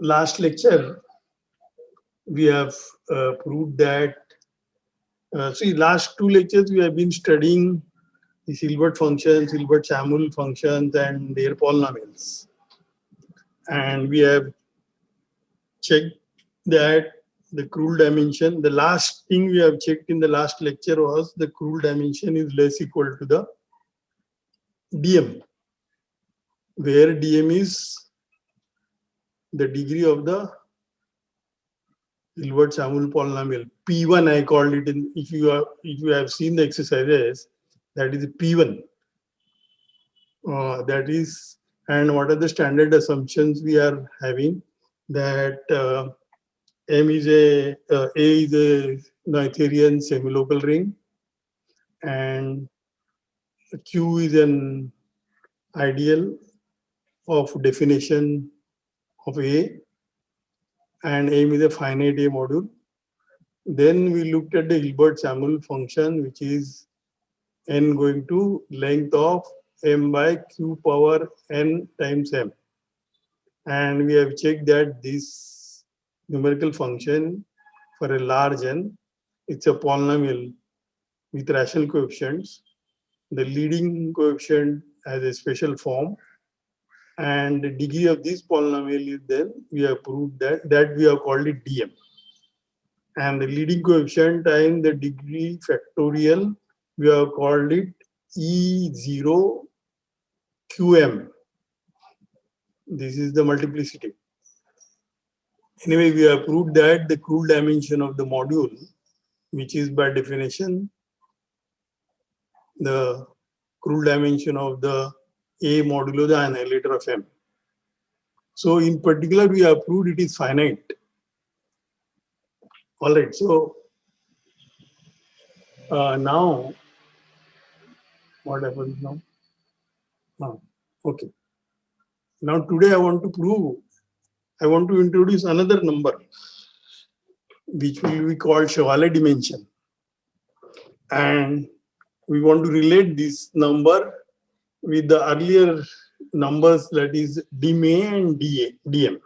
last lecture, we have proved that, see, last two lectures we have been studying the Hilbert functions, Hilbert-Samuel functions, and their polynomials. And we have checked that the Krull dimension, the last thing we have checked in the last lecture was the Krull dimension is less equal to the dm, where dm is the degree of the Hilbert-Samuel polynomial. P1 I called it in, if you have seen the exercises, that is P1. That is, and what are the standard assumptions we are having? That M is A is a Noetherian semilocal ring, and Q is an ideal of definition of A, and M is a finite A module. Then we looked at the Hilbert-Samuel function, which is n going to length of m by q power n times m. And we have checked that this numerical function for a large n, it's a polynomial with rational coefficients. The leading coefficient has a special form, and the degree of this polynomial is then we have proved that we have called it dm. And the leading coefficient times the degree factorial, we have called it E0 QM. This is the multiplicity. Anyway, we have proved that the Krull dimension of the module, which is by definition the Krull dimension of the A modulo the annihilator of M. So in particular, we have proved it is finite. All right, so now what happens now? Okay. Now today I want to introduce another number, which will be called Chevalier dimension. And we want to relate this number with the earlier numbers, that is dm and dm.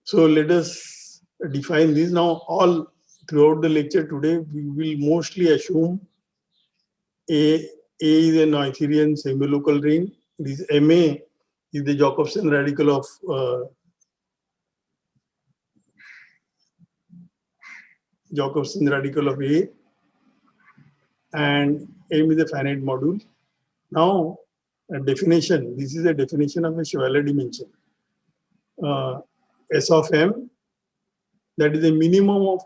So let us define this. Now all throughout the lecture today, we will mostly assume A is a Noetherian semilocal ring. This MA is the Jacobson radical of A, and M is a finite module. Now a definition, this is a definition of a Chevalier dimension. S of M, that is a minimum of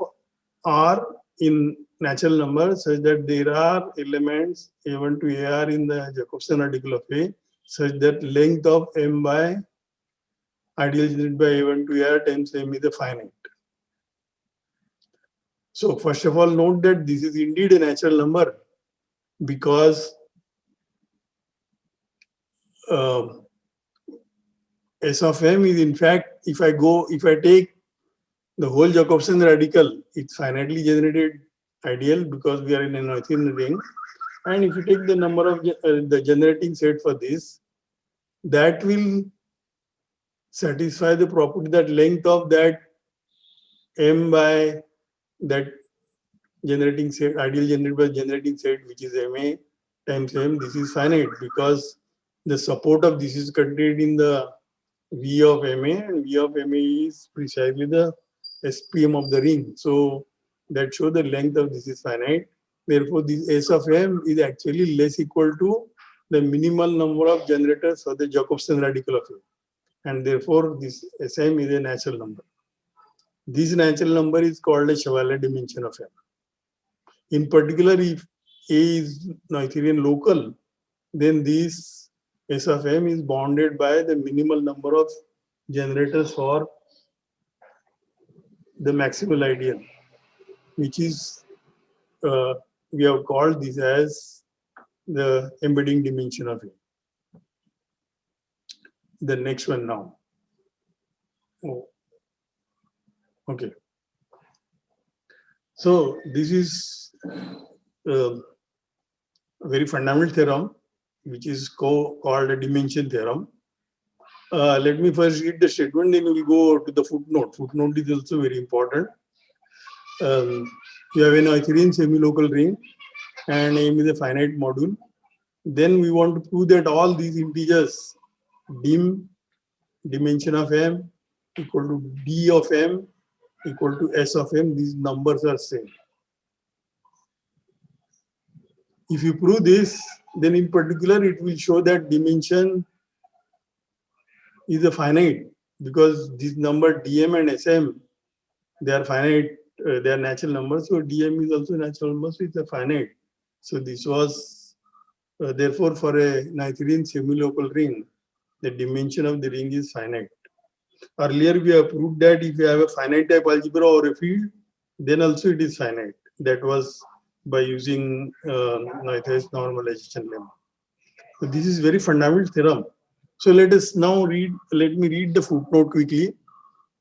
R in natural numbers, such that there are elements A1 to AR in the Jacobson radical of A, such that length of M by ideal generated by A1 to AR times M is a finite. So first of all, note that this is indeed a natural number, because S of M is, in fact, if I take the whole Jacobson radical, it's finitely generated ideal because we are in a Noetherian ring. And if you take the number of the generating set for this, that will satisfy the property that length of that M by that generating set, ideal generated by generating set, which is MA times M, this is finite because the support of this is contained in the V of MA, and V of MA is precisely the SPM of the ring. So that shows the length of this is finite. Therefore, this S of M is actually less equal to the minimal number of generators for the Jacobson radical of A. And therefore, this Sm is a natural number. This natural number is called a Chevalier dimension of M. In particular, if A is Noetherian local, then this S of M is bounded by the minimal number of generators for the maximal ideal, which is, we have called this as the embedding dimension of A. The next one now. Oh. Okay. So this is a very fundamental theorem, which is called a dimension theorem. Let me first read the statement, then we'll go to the footnote. Footnote is also very important. You have an Noetherian semi-local ring and M is a finite module. Then we want to prove that all these integers, dim, dimension of M, equal to D of M, equal to S of M, these numbers are same. If you prove this, then in particular it will show that dimension is a finite, because this number dm and sm, they are finite, they are natural numbers. So dm is also natural number, so it's a finite. So this was therefore for a Noetherian semi-local ring, the dimension of the ring is finite. Earlier we have proved that if you have a finite type algebra or a field, then also it is finite. That was by using Noether's normalization lemma. So this is very fundamental theorem. So let us now read, let me read the footnote quickly.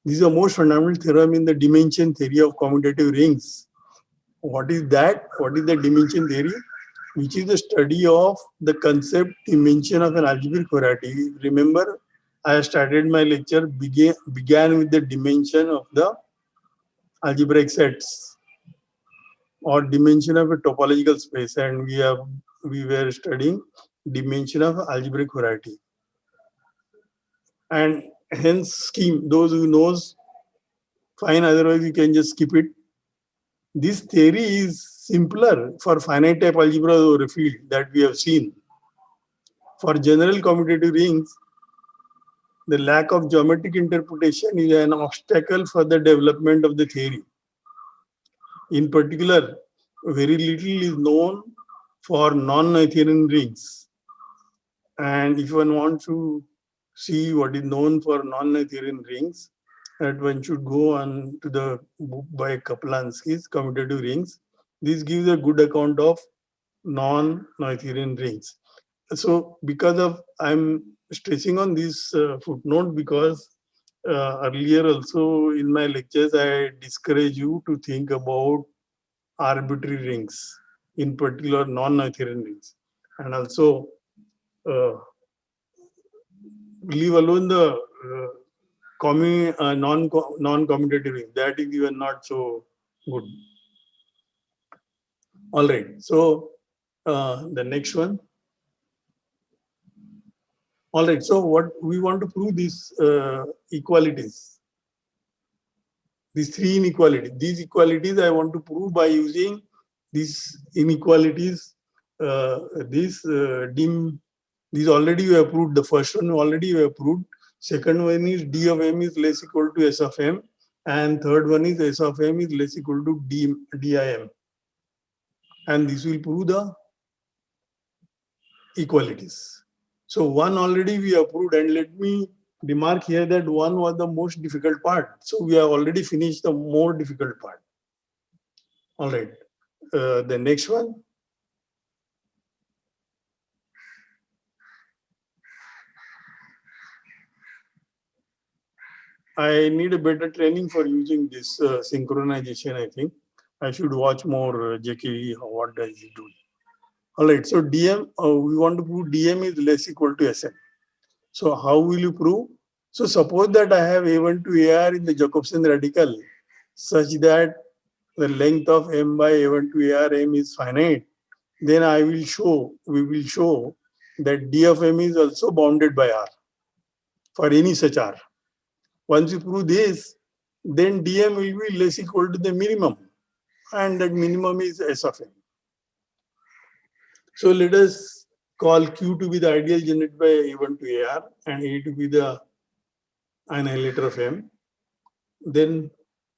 This is the most fundamental theorem in the dimension theory of commutative rings. What is that? What is the dimension theory? Which is the study of the concept dimension of an algebraic variety. Remember, I started my lecture began with the dimension of the algebraic sets or dimension of a topological space, and we were studying dimension of algebraic variety. And hence scheme, those who knows, fine, otherwise you can just skip it. This theory is simpler for finite type algebra or a field that we have seen. For general commutative rings, the lack of geometric interpretation is an obstacle for the development of the theory. In particular, very little is known for non-Noetherian rings. And if one wants to see what is known for non-Noetherian rings, that one should go on to the book by Kaplansky's Commutative Rings. This gives a good account of non-Noetherian rings. So because of, I'm stressing on this footnote because earlier also in my lectures, I discourage you to think about arbitrary rings, in particular non-Noetherian rings. And also leave alone the non-commutative ring. That is even not so good. All right. So the next one. All right. So what we want to prove these equalities. These three inequalities. These equalities I want to prove by using these inequalities. These dim. These already we have proved. The first one already we have proved. Second one is d of m is less equal to s of m, and third one is s of m is less equal to dim. And this will prove the equalities. So one already we have proved, and let me remark here that one was the most difficult part. So we have already finished the more difficult part. All right. The next one. I need a better training for using this synchronization, I think. I should watch more JKE, what does he do. All right, so dm, we want to prove dm is less equal to sm. So how will you prove? So suppose that I have a1 to ar in the Jacobson radical such that the length of m by a1 to ar m is finite, then we will show that d of m is also bounded by r for any such r. Once you prove this, then dm will be less equal to the minimum, and that minimum is s of m. So let us call q to be the ideal generated by a1 to ar and a to be the annihilator of m. Then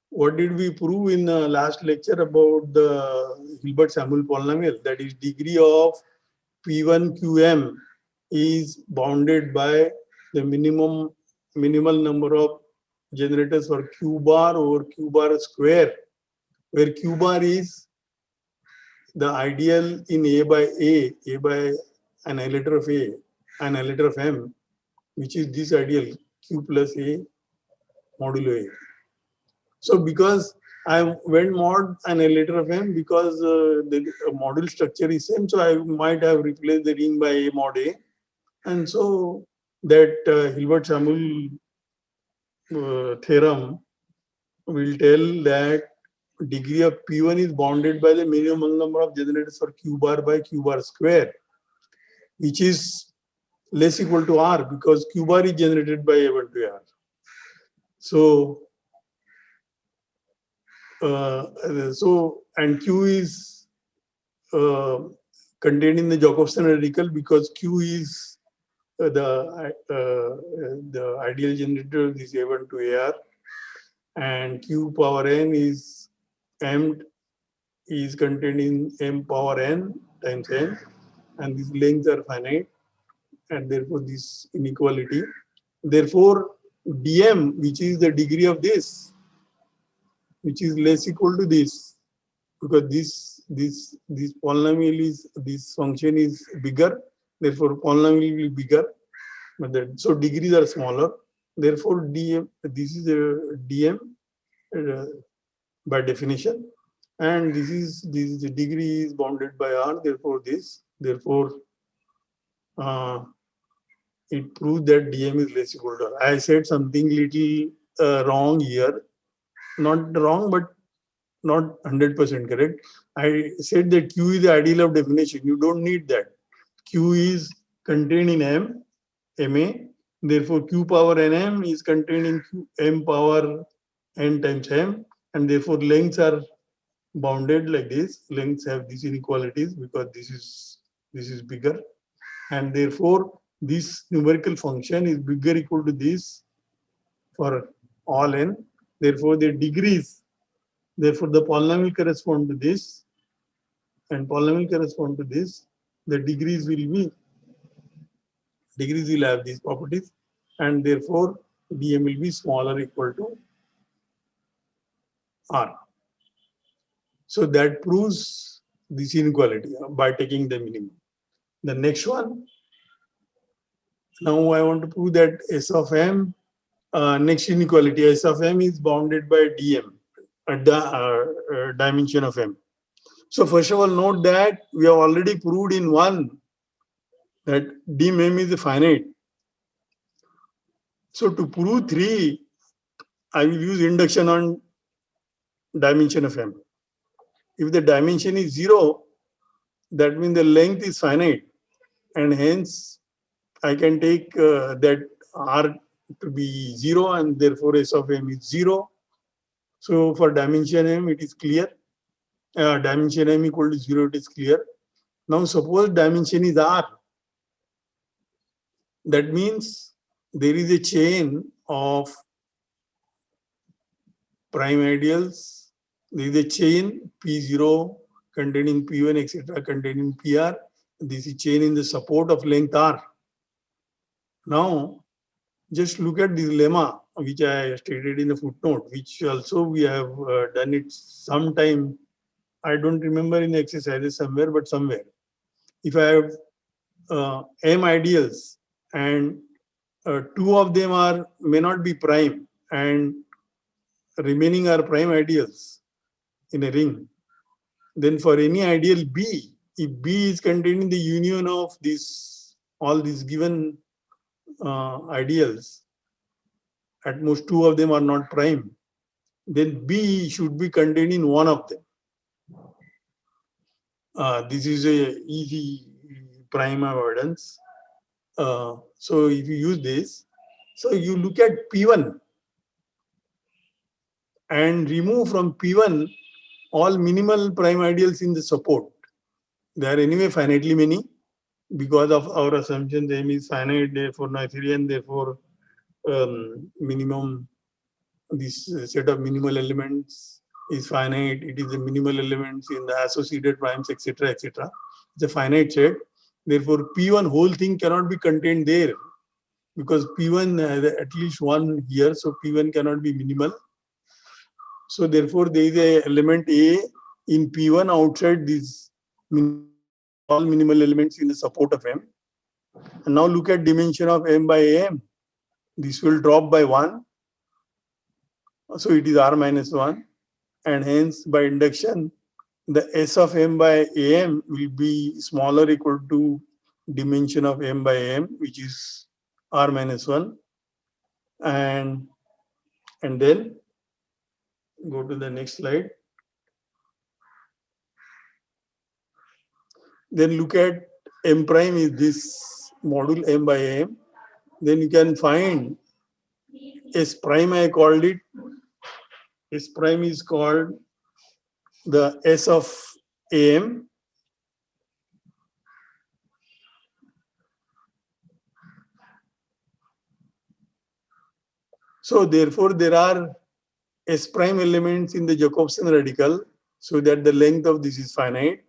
what did we prove in the last lecture about the Hilbert-Samuel polynomial? That is, degree of P1 QM is bounded by the minimal number of generators for Q bar over Q bar square, where Q bar is the ideal in A by annihilator of A, annihilator of M, which is this ideal Q plus A modulo A. So because I went mod annihilator of M because the module structure is same, so I might have replaced the ring by A mod A. And so that Hilbert-Samuel theorem will tell that degree of P1 is bounded by the minimum number of generators for Q bar by Q bar square, which is less equal to R because Q bar is generated by A1 to R. So, and Q is contained in the Jacobson radical because Q is the ideal generator is A1 to AR, and Q power n is M is contained in M power n times n, and these lengths are finite, and therefore this inequality. Therefore, dm, which is the degree of this, which is less equal to this, because this polynomial is, this function is bigger, therefore polynomial will be bigger. But so degrees are smaller. Therefore, dm, this is a dm by definition, and this is the degree is bounded by r. Therefore, it proves that dm is less equal to r. I said something little wrong here, not wrong, but not 100% correct. I said that Q is the ideal of definition. You don't need that. Q is contained in M, Ma. Therefore, Q power Nm is contained in Q, M power n times M, and therefore lengths are bounded like this. Lengths have these inequalities because this is bigger, and therefore this numerical function is bigger equal to this for all n. Therefore, the degrees, therefore the polynomial correspond to this, and polynomial correspond to this. The degrees will have these properties, and therefore dm will be smaller equal to r. So that proves this inequality by taking the minimum. The next one, now I want to prove that S of m, next inequality, S of m is bounded by dm at the dimension of m. So first of all, note that we have already proved in one that dim is finite. So to prove 3, I will use induction on dimension of m. If the dimension is 0, that means the length is finite, and hence I can take that r to be 0, and therefore S of m is 0. So for dimension m, it is clear. Dimension m equal to 0, it is clear. Now suppose dimension is r. That means there is a chain of prime ideals. There is a chain P0 containing P1, etc., containing PR. This is chain in the support of length R. Now, just look at this lemma, which I stated in the footnote, which also we have done it sometime. I don't remember in exercises somewhere, but somewhere. If I have M ideals and 2 of them may not be prime, and remaining are prime ideals in a ring, then for any ideal B, if B is contained in the union of all these given ideals, at most 2 of them are not prime, then B should be contained in one of them. This is a easy prime avoidance. So if you use this, so you look at P1 and remove from P1 all minimal prime ideals in the support. They are anyway finitely many because of our assumption M is finite, therefore Noetherian, therefore minimum, this set of minimal elements is finite. It is the minimal elements in the associated primes, etc., etc. It's a finite set. Therefore, P1 whole thing cannot be contained there because P1 has at least one here, so P1 cannot be minimal. So therefore, there is a element A in P1 outside these all minimal elements in the support of M. And now look at dimension of M by AM. This will drop by 1. So it is R minus 1. And hence, by induction, the S of M by AM will be smaller equal to dimension of M by AM, which is r minus 1, and then go to the next slide. Then look at m prime is this module m by m. Then you can find S prime, I called it. S prime is called the S of AM. So therefore, there are S prime elements in the Jacobson radical, so that the length of this is finite.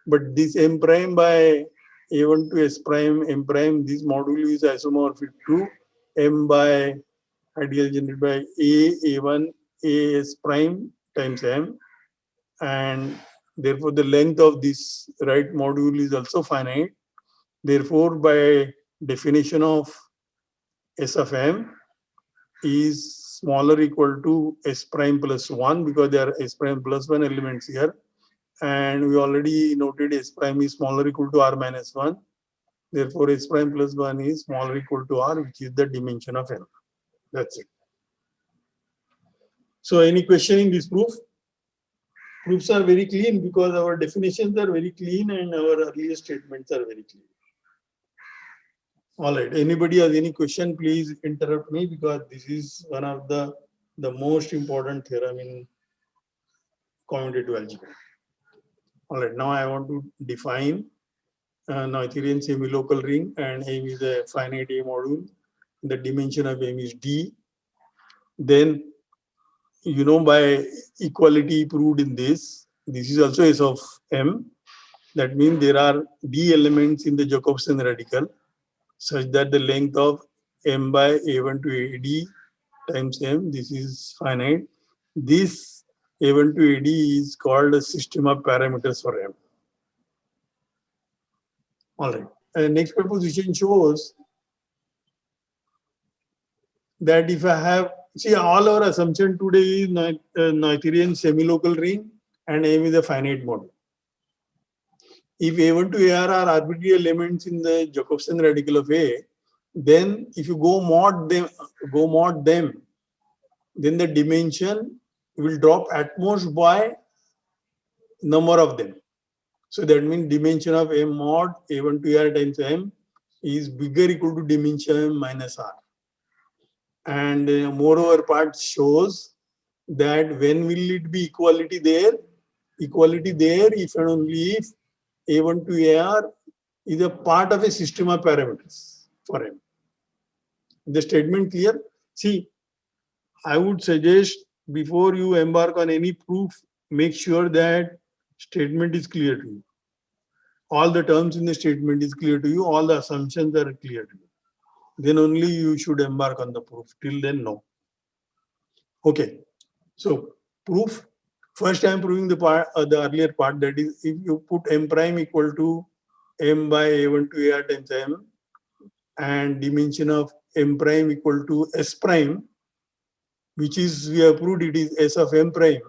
But this M prime by A1 to S prime, M prime, this module is isomorphic to M by ideal generated by A1, AS prime times M. And therefore, the length of this right module is also finite. Therefore, by definition of S of M is smaller or equal to S prime plus 1, because there are S prime plus 1 elements here. And we already noted S prime is smaller or equal to R minus 1. Therefore, S prime plus 1 is smaller or equal to R, which is the dimension of M. That's it. So any question in this proof? Proofs are very clean because our definitions are very clean and our earlier statements are very clean. All right. Anybody has any question, please interrupt me, because this is one of the most important theorem in commutative algebra. All right. Now I want to define Noetherian semilocal ring, and M is a finite A module. The dimension of M is D. Then, you know, by equality proved in this is also S of M. That means there are D elements in the Jacobson radical such that the length of M by A1 to AD times M, this is finite. This A1 to AD is called a system of parameters for M. All right. And next proposition shows that if I have, see, all our assumption today is Noetherian semilocal ring and M is a finite module. If A1 to AR are arbitrary elements in the Jacobson radical of A, then if you go mod them, then the dimension will drop at most by number of them. So that means dimension of M mod A1 to R times M is bigger equal to dimension M minus R. And moreover, part shows that when will it be equality there? Equality there if and only if A1 to AR is a part of a system of parameters for M. The statement clear? See, I would suggest before you embark on any proof, make sure that statement is clear to you. All the terms in the statement is clear to you. All the assumptions are clear to you. Then only you should embark on the proof. Till then, no. Okay. So proof. First, I am proving the part, the earlier part, that is, if you put M prime equal to M by A1 to AR times M, and dimension of M prime equal to S prime, which is, we have proved it is S of M prime.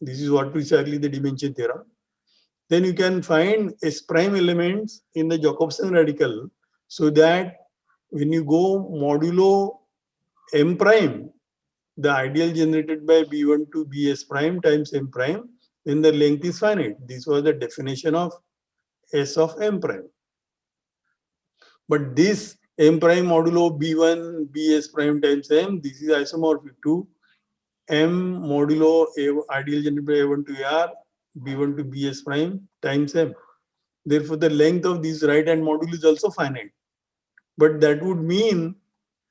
This is what precisely the dimension theorem. Then you can find S prime elements in the Jacobson radical, so that when you go modulo M prime, the ideal generated by B1 to Bs prime times M prime, then the length is finite. This was the definition of S of M prime. But this M prime modulo B1 Bs prime times M, this is isomorphic to M modulo ideal generated by A1 to R, B1 to Bs prime times M. Therefore, the length of this right hand module is also finite. But that would mean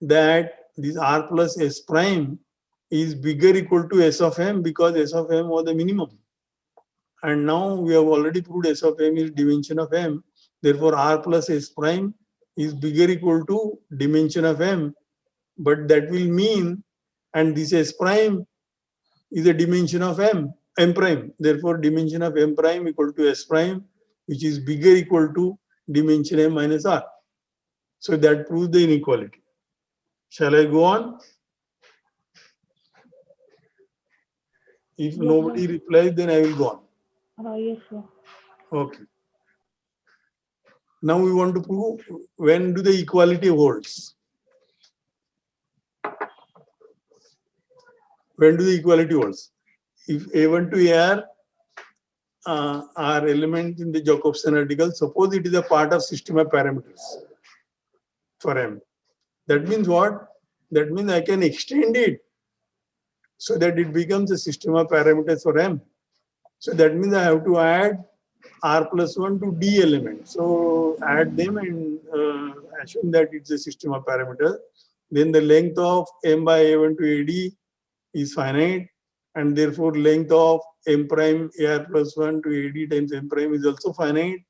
that this R plus S prime is bigger equal to S of M, because S of M was the minimum. And now we have already proved S of M is dimension of M. Therefore, R plus S prime is bigger equal to dimension of M. But that will mean, and this S prime is a dimension of M prime. Therefore, dimension of M prime equal to S prime, which is bigger equal to dimension M minus R. So that proves the inequality. Shall I go on? If Yes, nobody replies, then I will go on. Yes, sir. Okay. Now we want to prove when do the equality holds. When do the equality holds? If A1 to AR are elements in the Jacobson article, suppose it is a part of system of parameters for M. That means what? That means I can extend it so that it becomes a system of parameters for M. So that means I have to add R plus 1 to D elements. So add them and assume that it's a system of parameters. Then the length of M by A1 to AD is finite, and therefore length of M prime AR plus 1 to AD times M prime is also finite,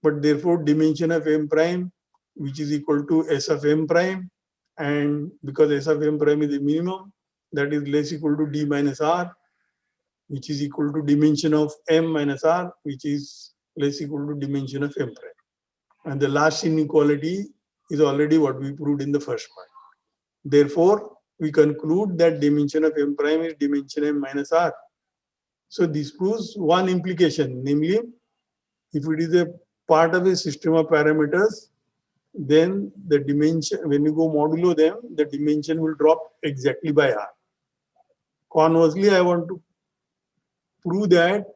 but therefore dimension of M prime, which is equal to S of M prime, and because S of M prime is the minimum, that is less equal to D minus R, which is equal to dimension of M minus R, which is less equal to dimension of M prime. And the last inequality is already what we proved in the first part. Therefore, we conclude that dimension of M prime is dimension M minus R. So this proves one implication, namely, if it is a part of a system of parameters, then the dimension, when you go modulo them, the dimension will drop exactly by R. Conversely, I want to prove that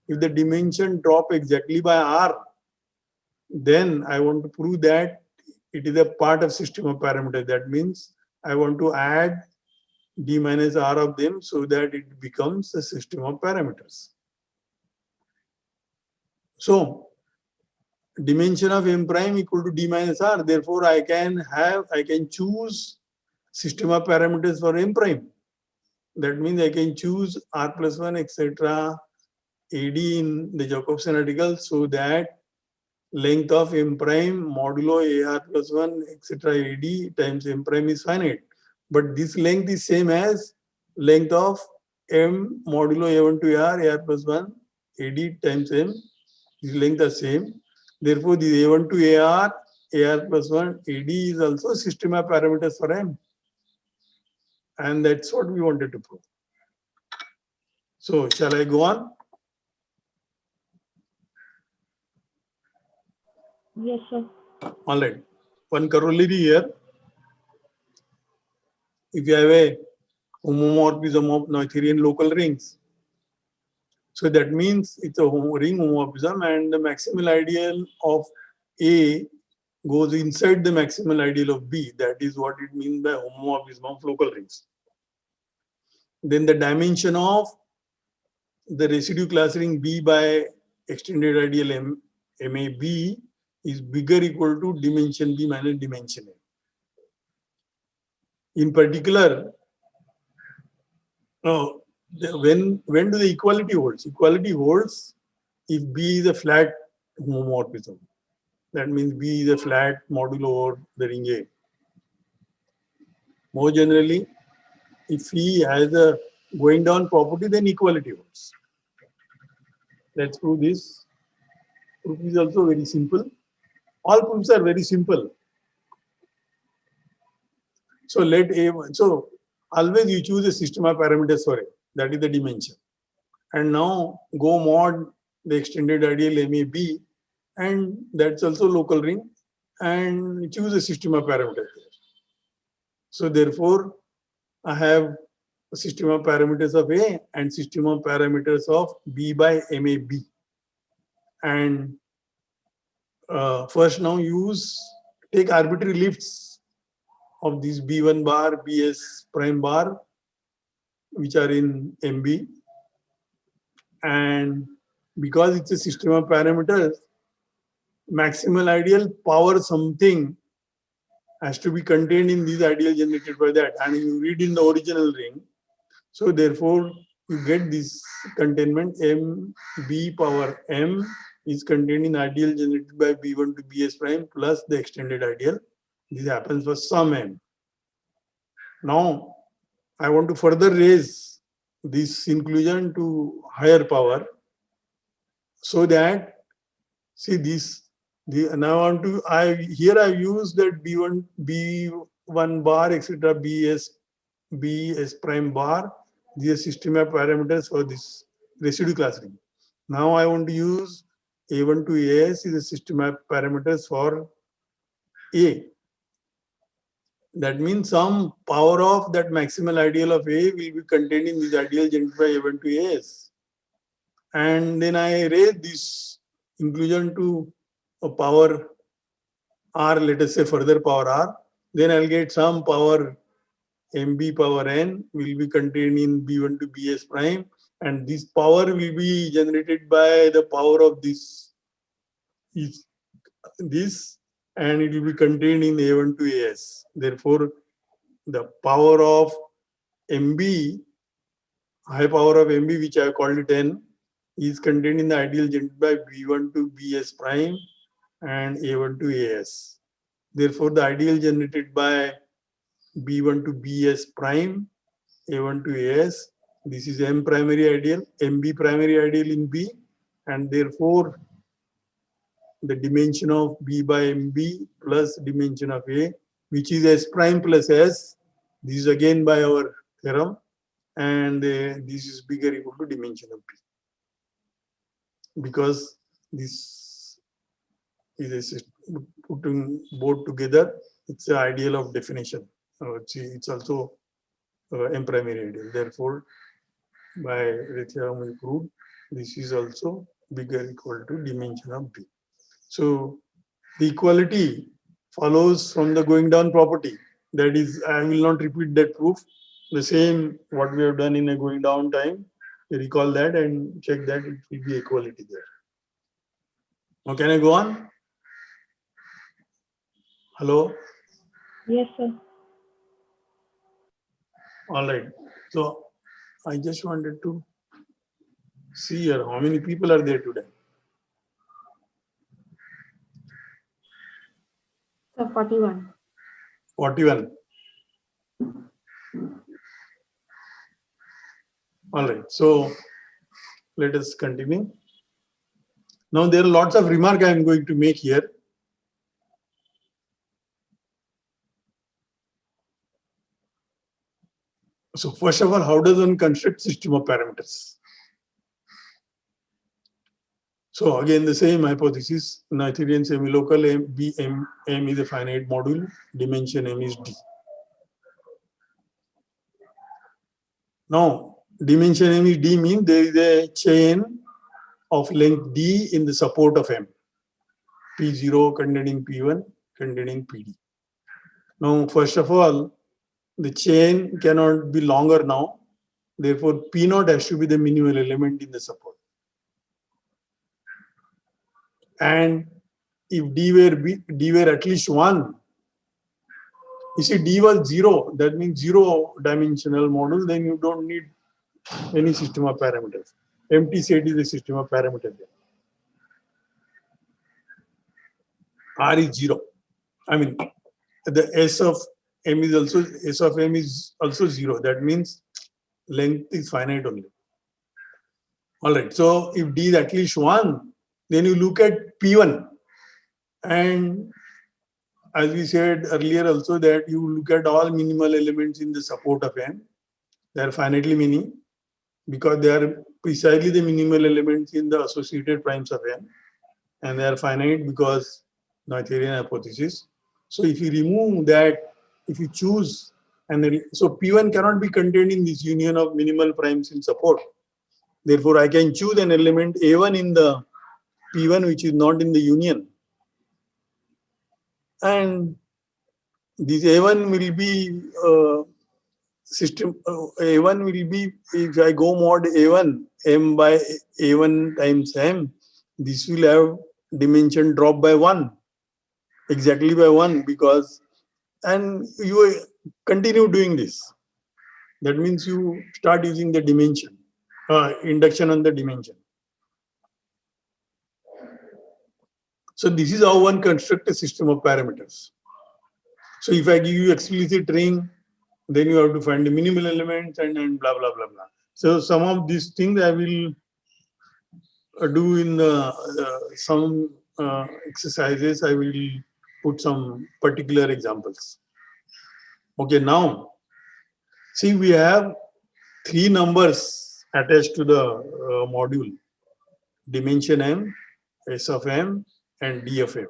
if the dimension drop exactly by R, then I want to prove that it is a part of system of parameters. That means I want to add D minus R of them so that it becomes a system of parameters. So dimension of M prime equal to D minus R. Therefore, I can choose system of parameters for M prime. That means I can choose R plus 1, etc. AD in the Jacobson article so that length of M prime modulo AR plus 1, etc. AD times M prime is finite. But this length is same as length of M modulo A1 to AR plus 1, AD times M. These lengths are same. Therefore, the A1 to AR plus 1, AD is also a system of parameters for M. And that's what we wanted to prove. So, shall I go on? Yes, sir. All right. One corollary here. If you have a homomorphism of Noetherian local rings, so that means it's a ring homomorphism, and the maximal ideal of A goes inside the maximal ideal of B. That is what it means by homomorphism of local rings. Then the dimension of the residue class ring B by extended ideal MAB is bigger equal to dimension B minus dimension A. In particular, when do the equality holds? Equality holds if B is a flat homomorphism. That means B is a flat modulo over the ring A. More generally, if he has a going down property, then equality holds. Let's prove this. Proof is also very simple. All proofs are very simple. So let A1, so always you choose a system of parameters for A, that is the dimension. And now go mod the extended ideal MAB, and that's also local ring, and choose a system of parameters. So therefore, I have a system of parameters of A and system of parameters of B by MAB. And first now take arbitrary lifts of these B1 bar, BS prime bar, which are in MB. And because it's a system of parameters, maximal ideal power something has to be contained in these ideal generated by that. And you read in the original ring. So therefore, you get this containment MB power M is contained in ideal generated by B1 to BS prime plus the extended ideal. This happens for some M. Now, I want to further raise this inclusion to higher power so that, see this, now I want to, here I use that B1 bar, etc. BS prime bar, these system of parameters for this residue class ring. Now I want to use A1 to AS is a system of parameters for A. That means some power of that maximal ideal of A will be contained in this ideal generated by A1 to AS. And then I raise this inclusion to a power R, let us say further power R, then I'll get some power MB power N will be contained in B1 to BS prime, and this power will be generated by the power of this, and it will be contained in A1 to AS. Therefore, the power of MB, high power of MB, which I called it N, is contained in the ideal generated by B1 to BS prime and A1 to AS. Therefore, the ideal generated by B1 to BS prime, A1 to AS, this is M primary ideal, MB primary ideal in B, and therefore the dimension of B by MB plus dimension of A, which is S prime plus S, this is again by our theorem, and this is bigger equal to dimension of B. Because this is a putting both together, it's the ideal of definition. It's also M primary ideal. Therefore, by the theorem we proved, this is also bigger equal to dimension of B. So the equality follows from the going down property. That is, I will not repeat that proof. The same what we have done in a going down time. Recall that and check that it will be equality there. Now can I go on? Hello? Yes, sir. All right. So I just wanted to see here how many people are there today. So 41. 41. All right. So let us continue. Now there are lots of remarks I am going to make here. So first of all, how does one construct system of parameters? So again, the same hypothesis, Noetherian semilocal M is a finite module, dimension M is D. Now, dimension M is D means there is a chain of length D in the support of M. P0 containing P1 containing PD. Now, first of all, the chain cannot be longer now. Therefore, P0 has to be the minimal element in the support. And if D were at least 1, you see D was 0, that means 0-dimensional module, then you don't need any system of parameters. Empty set is a system of parameters. R is 0. I mean, the S of M is also 0. That means length is finite only. All right. So if D is at least 1, then you look at P1. And as we said earlier also that you look at all minimal elements in the support of M. They are finitely many because they are precisely the minimal elements in the associated primes of M. And they are finite because Noetherian hypothesis. So if you remove that, if you choose, so P1 cannot be contained in this union of minimal primes in support. Therefore, I can choose an element A1 in the P1 which is not in the union. And this A1 will be A1 will be, if I go mod A1, M by A1 times M, this will have dimension drop by 1, exactly by 1, because, and you continue doing this. That means you start using the dimension, induction on the dimension. So this is how one constructs a system of parameters. So if I give you explicit ring, then you have to find the minimal elements and blah, blah, blah, blah. So some of these things I will do in some exercises. I will put some particular examples. Okay, now, see, we have 3 numbers attached to the module. Dimension M, S of M and D of M.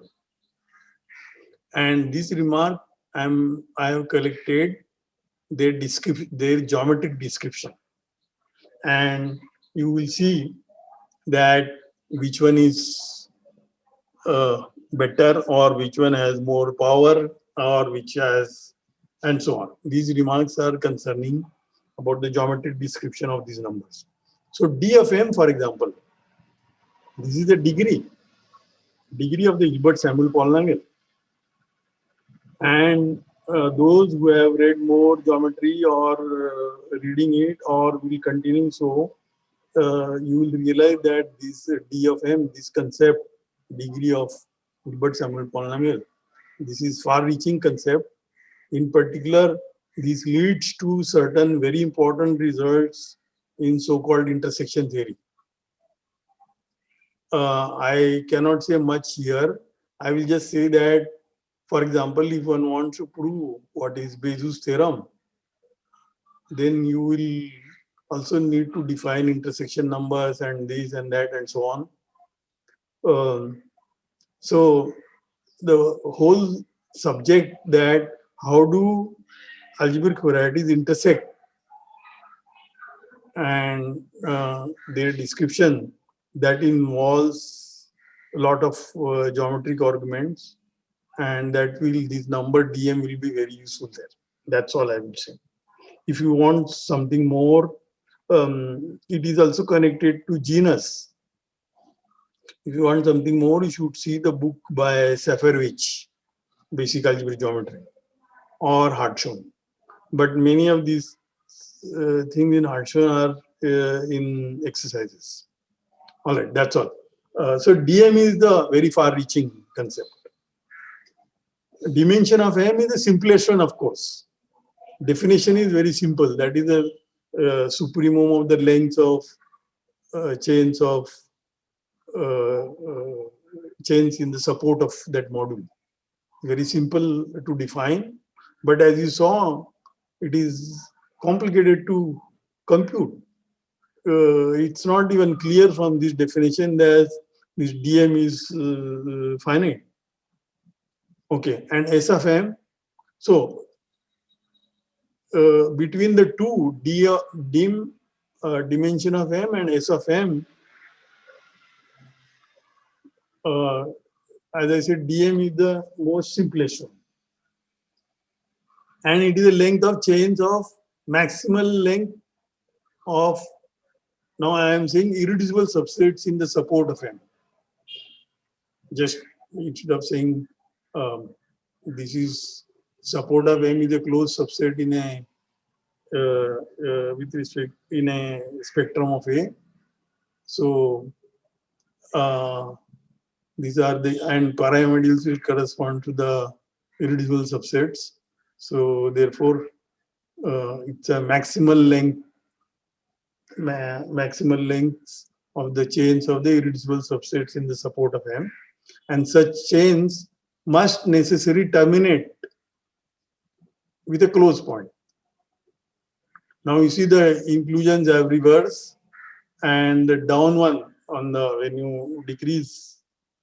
And this remark I have collected their geometric description, and you will see that which one is better, or which one has more power, or which has, and so on. These remarks are concerning about the geometric description of these numbers. So D of M, for example, this is the degree of the Hilbert-Samuel polynomial. And those who have read more geometry, or reading it, or will continue so, you will realize that this D of M, this concept, degree of Hilbert-Samuel polynomial, this is far-reaching concept. In particular, this leads to certain very important results in so-called intersection theory. I cannot say much here. I will just say that, for example, if one wants to prove what is Bezout's theorem, then you will also need to define intersection numbers and this and that and so on. So the whole subject, that how do algebraic varieties intersect, and their description, that involves a lot of geometric arguments, and that this number dm will be very useful there. That's all I would say. If you want something more, it is also connected to genus. If you want something more, you should see the book by Safarovich, Basic Algebraic Geometry, or Hartshorne. But many of these things in Hartshorne are in exercises. All right, that's all. So dm is the very far-reaching concept. Dimension of M is the simplest one, of course. Definition is very simple. That is the supremum of the lengths of chains in the support of that module. Very simple to define, but as you saw, it is complicated to compute. It's not even clear from this definition that this dm is finite. Okay, and S of M. So between the two, dimension of M and S of M, as I said, dm is the most simplest one. And it is a length of chains of maximal length of, now I am saying irreducible subsets in the support of M. Just instead of saying this is support of M is a closed subset in a with respect in a spectrum of A. So these are the, and paramodules will correspond to the irreducible subsets. So therefore, it's a maximal lengths of the chains of the irreducible subsets in the support of M, and such chains must necessarily terminate with a close point. Now you see the inclusions have reverse, and the down one on the, when you decrease,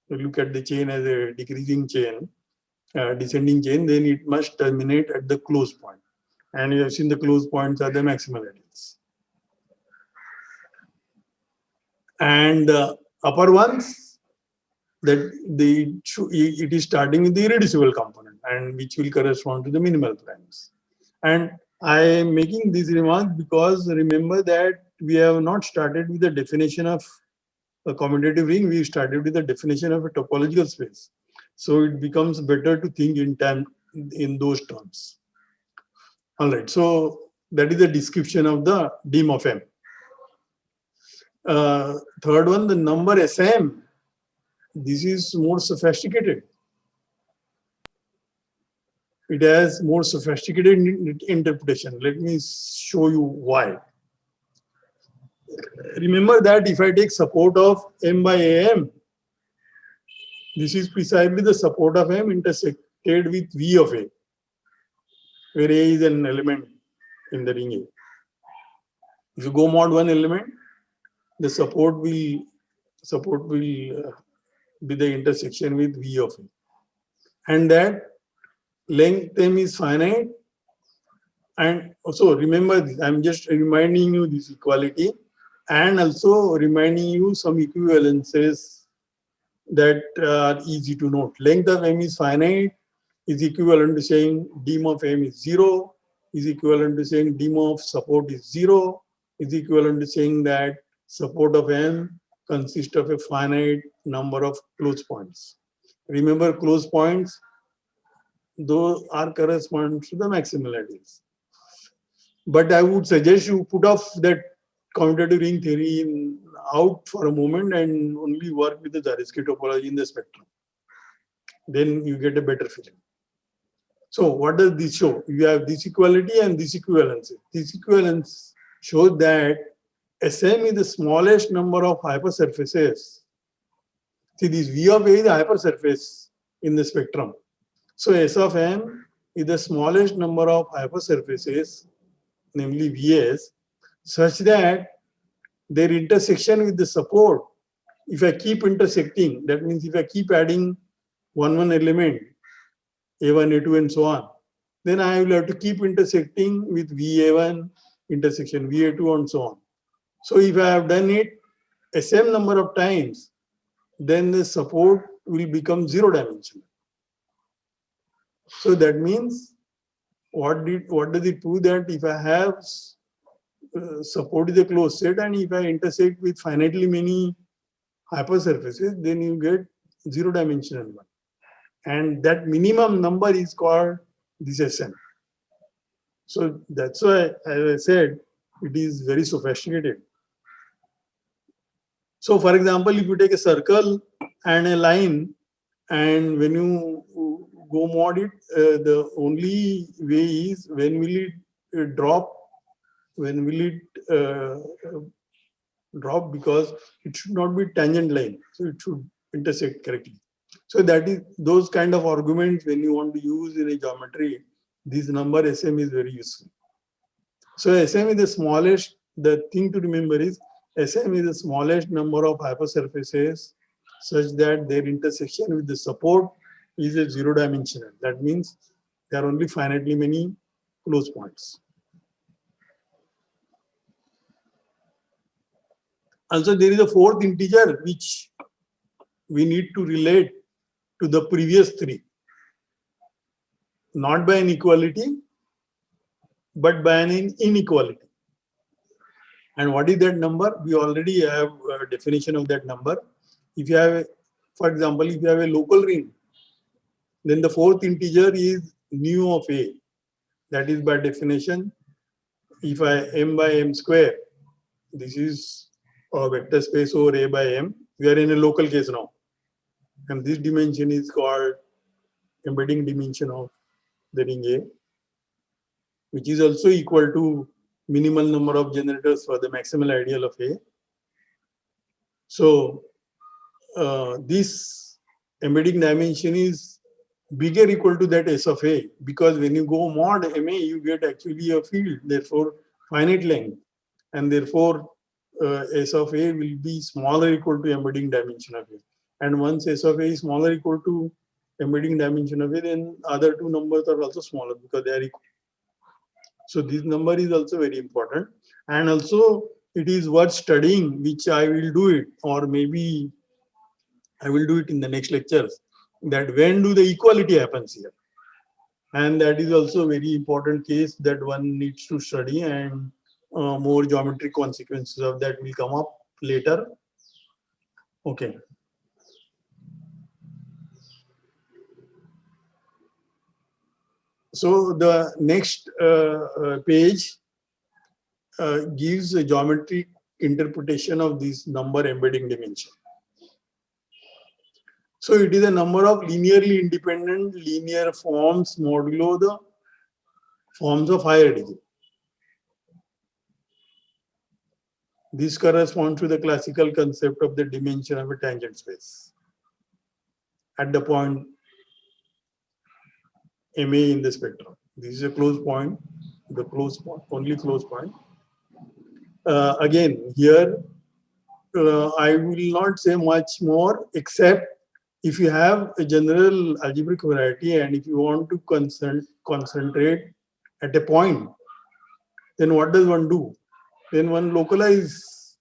you look at the chain as a decreasing chain, descending chain, then it must terminate at the close point. And you have seen the close points are the maximal ideals. And upper ones, that it is starting with the irreducible component, and which will correspond to the minimal primes. And I am making this remark because remember that we have not started with the definition of a commutative ring, we started with the definition of a topological space. So it becomes better to think in those terms. All right, so that is the description of the dim of M. Third one, the number SM. This is more sophisticated. It has more sophisticated interpretation. Let me show you why. Remember that if I take support of M by AM, this is precisely the support of M intersected with V of A, where A is an element in the ring A. If you go mod one element, the support will with the intersection with V of A. And that length M is finite. And also remember this, I'm just reminding you this equality and also reminding you some equivalences that are easy to note. Length of M is finite is equivalent to saying dim of M is 0, is equivalent to saying dim of support is 0, is equivalent to saying that support of M consists of a finite number of close points. Remember, close points, those are correspond to the maximalities. But I would suggest you put off that commutative ring theory out for a moment and only work with the Zariski topology in the spectrum. Then you get a better feeling. So what does this show? You have this equality and this equivalence. This equivalence shows that Sm is the smallest number of hypersurfaces. See, this V of A is the hypersurface in the spectrum. So S of M is the smallest number of hypersurfaces, namely Vs, such that their intersection with the support, if I keep intersecting, that means if I keep adding one element, A1, A2, and so on, then I will have to keep intersecting with VA1, intersection VA2, and so on. So if I have done it a same number of times, then the support will become zero dimensional. So that means what does it prove? That if I have support is a closed set and if I intersect with finitely many hypersurfaces, then you get zero dimensional one. And that minimum number is called this Sm. So that's why, as I said, it is very sophisticated. So for example, if you take a circle and a line, and when you go mod it, the only way is when will it drop? When will it drop? Because it should not be tangent line, so it should intersect correctly. So that is those kind of arguments when you want to use in a geometry, this number Sm is very useful. So Sm is the smallest, the thing to remember is Sm is the smallest number of hypersurfaces such that their intersection with the support is a zero dimensional. That means there are only finitely many close points. Also, there is a fourth integer which we need to relate to the previous three, not by an equality, but by an inequality. And what is that number? We already have a definition of that number. If you have, for example, if you have a local ring, then the fourth integer is nu of A. That is by definition, if I m by m square, this is a vector space over A by m. We are in a local case now. And this dimension is called embedding dimension of the ring A, which is also equal to minimal number of generators for the maximal ideal of A. So this embedding dimension is bigger equal to that S of A, because when you go mod MA, you get actually a field, therefore finite length, and therefore S of A will be smaller equal to embedding dimension of A. And once S of A is smaller equal to embedding dimension of A, then other two numbers are also smaller because they are equal. So this number is also very important, and also it is worth studying, which I will do it, or maybe I will do it in the next lectures, that when do the equality happens here. And that is also a very important case that one needs to study, and more geometric consequences of that will come up later. Okay. So the next page gives a geometric interpretation of this number embedding dimension. So it is a number of linearly independent linear forms modulo the forms of higher degree. This corresponds to the classical concept of the dimension of a tangent space at the point MA in the spectrum. This is a closed point, the closed point, only closed point. Again, here I will not say much more, except if you have a general algebraic variety and if you want to concentrate at a point, then what does one do? Then one localize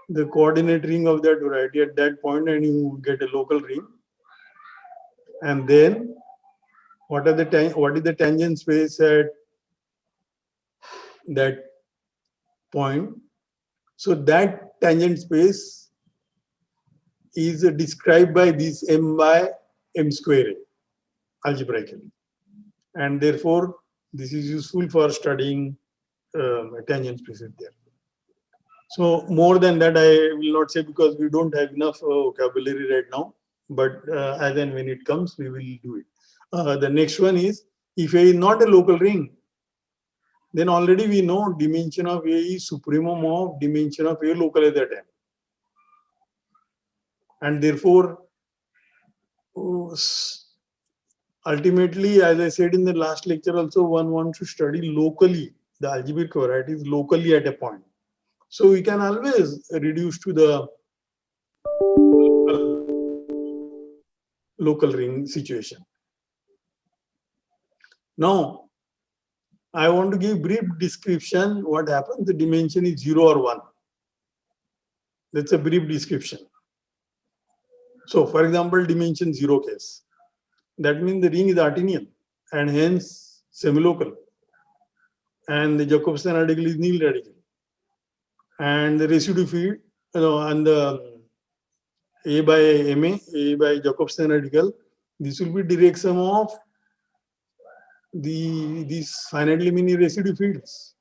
the coordinate ring of that variety at that point and you get a local ring. And then what is the tangent space at that point? So that tangent space is described by this m by m square algebraically. And therefore, this is useful for studying tangent spaces there. So more than that, I will not say because we don't have enough vocabulary right now. But as and when it comes, we will do it. The next one is, if A is not a local ring, then already we know dimension of A is supremum of dimension of A local at that time. And therefore, ultimately, as I said in the last lecture also, one wants to study locally, the algebraic varieties locally at a point. So we can always reduce to the local ring situation. Now, I want to give brief description what happens. The dimension is 0 or 1. That's a brief description. So, for example, dimension 0 case. That means the ring is Artinian and hence semilocal. And the Jacobson radical is nil radical. And the residue field, and the A by MA, A by Jacobson radical, this will be direct sum of these finitely many residue fields.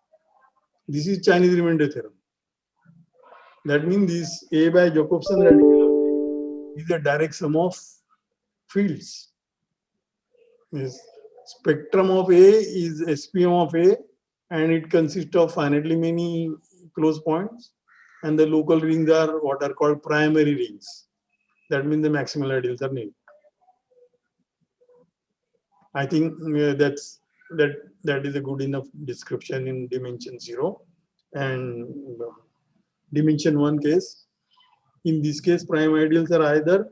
This is Chinese remainder theorem. That means this A by Jacobson radical is a direct sum of fields. This spectrum of A is SPM of A, and it consists of finitely many close points, and the local rings are what are called primary rings. That means the maximal ideals are nil. I think that is a good enough description in dimension 0. And dimension 1 case, in this case, prime ideals are either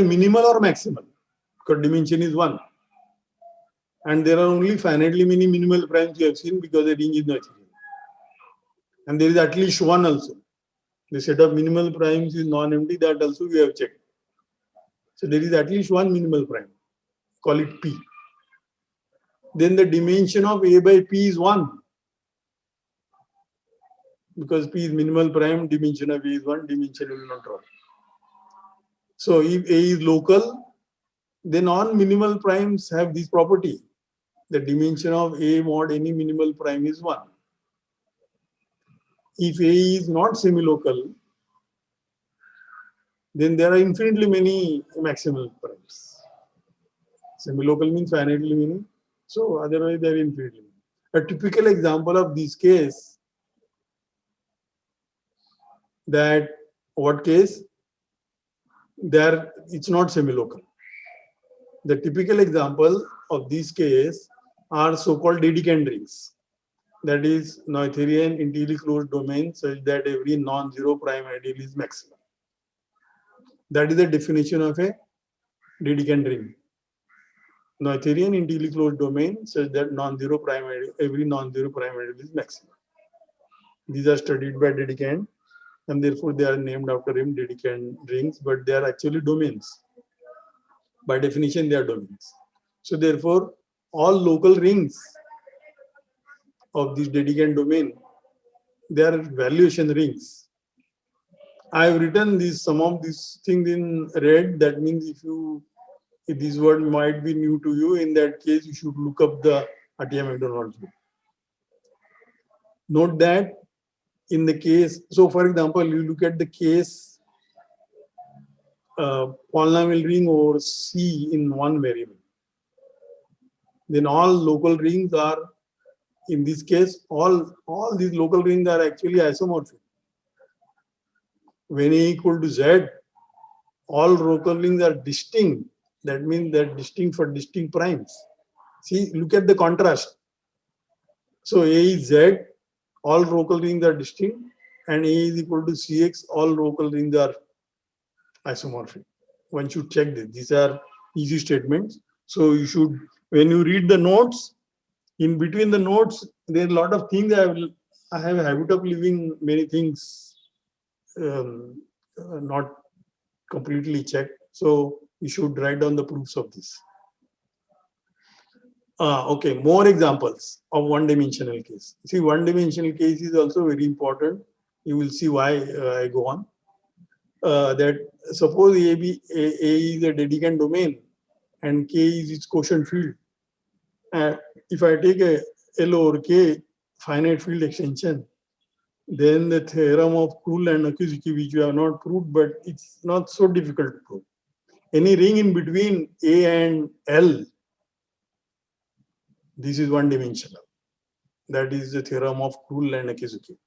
minimal or maximal, because dimension is 1. And there are only finitely many minimal primes you have seen because the ring is Noetherian. And there is at least one also. The set of minimal primes is non-empty, that also we have checked. So there is at least one minimal prime, call it P. Then the dimension of A by P is 1. Because P is minimal prime, dimension of A is 1, dimension will not drop. So if A is local, then all minimal primes have this property. The dimension of A mod any minimal prime is 1. If A is not semilocal, then there are infinitely many maximal primes. Semilocal means finitely many, so otherwise there are infinitely many. A typical example of this case, that what case? There it's not semilocal. The typical example of this case are so-called Dedekind rings. That is Noetherian integrally closed domain such that every non-zero prime ideal is maximal. That is the definition of a Dedekind ring. Noetherian integrally closed domain such that non-zero prime ideal, every non-zero prime ideal is maximal. These are studied by Dedekind, and therefore they are named after him, Dedekind rings, but they are actually domains. By definition, they are domains. So therefore, all local rings of this Dedekind domain, they are valuation rings. I have written some of these things in red. That means if this word might be new to you, in that case, you should look up the Atiyah McDonald's book. Note that in the case, so for example, you look at the case polynomial ring over C in one variable. Then all local rings are, in this case, all these local rings are actually isomorphic. When A equal to Z, all local rings are distinct. That means they're distinct for distinct primes. See, look at the contrast. So A is Z, all local rings are distinct, and A is equal to Cx, all local rings are isomorphic. One should check this. These are easy statements. So you should, when you read the notes, in between the notes, there are a lot of things I have a habit of leaving many things not completely checked. So you should write down the proofs of this. Okay, more examples of one-dimensional case. See, one-dimensional case is also very important. You will see why I go on. That suppose A is a Dedekind domain and K is its quotient field. If I take a L over K finite field extension, then the theorem of Krull and Akizuki, which we have not proved, but it's not so difficult to prove. Any ring in between A and L, this is one-dimensional. That is the theorem of Krull and Akizuki.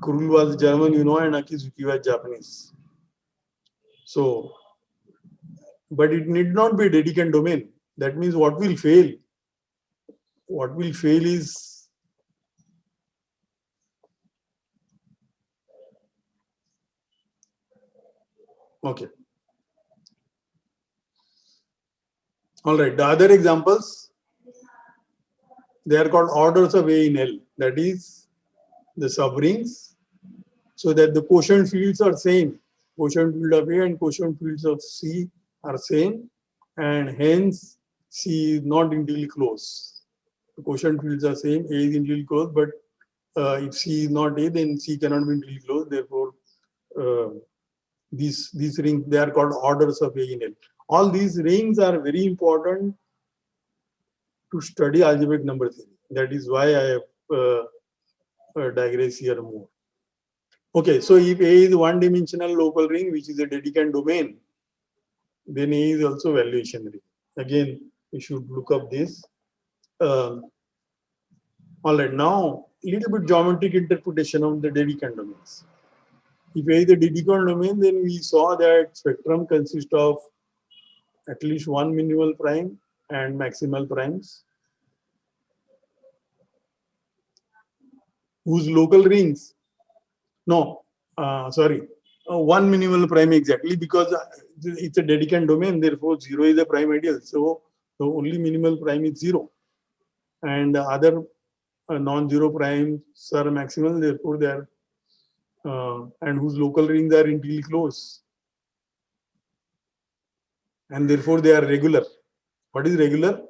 Krull was German, you know, and Akizuki was Japanese. So, but it need not be a Dedekind domain. That means what will fail? What will fail is okay. All right. The other examples, they are called orders of A in L. That is the subrings, so that the quotient fields are same. Quotient field of A and quotient fields of C are same, and hence C is not integral close. The quotient fields are same. A is integral close, but if C is not A, then C cannot be integral close. Therefore, these rings, they are called orders of A in L. All these rings are very important to study algebraic number theory. That is why I have digress here more. Okay, so if A is one-dimensional local ring, which is a Dedekind domain, then A is also valuation ring. Again, we should look up this. All right, now a little bit geometric interpretation of the Dedekind domains. If A is the Dedekind domain, then we saw that spectrum consists of at least one minimal prime and maximal primes, whose local rings, one minimal prime exactly, because it's a Dedekind domain, therefore 0 is a prime ideal. So the only minimal prime is 0. And the other non-zero primes are maximal, therefore they are, and whose local rings are integrally close. And therefore they are regular. What is regular?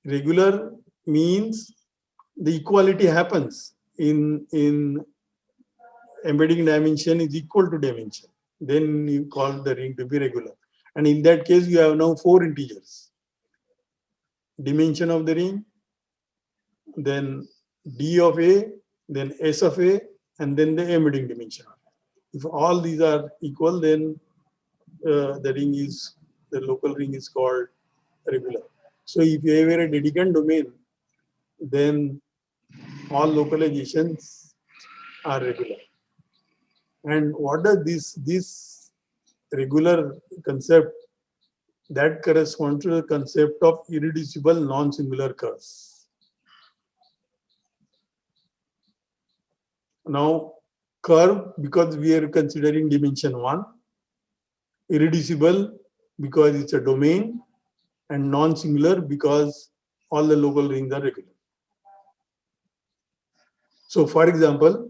Regular means the equality happens in embedding dimension is equal to dimension. Then you call the ring to be regular. And in that case, you have now 4 integers. Dimension of the ring, then D of A, then S of A, and then the embedding dimension. If all these are equal, then the local ring is called regular. So if you have a Dedekind domain, then all localizations are regular. And what does this regular concept, that corresponds to the concept of irreducible non-singular curves. Now, curve, because we are considering dimension 1, irreducible because it's a domain, and non-singular because all the local rings are regular. So for example,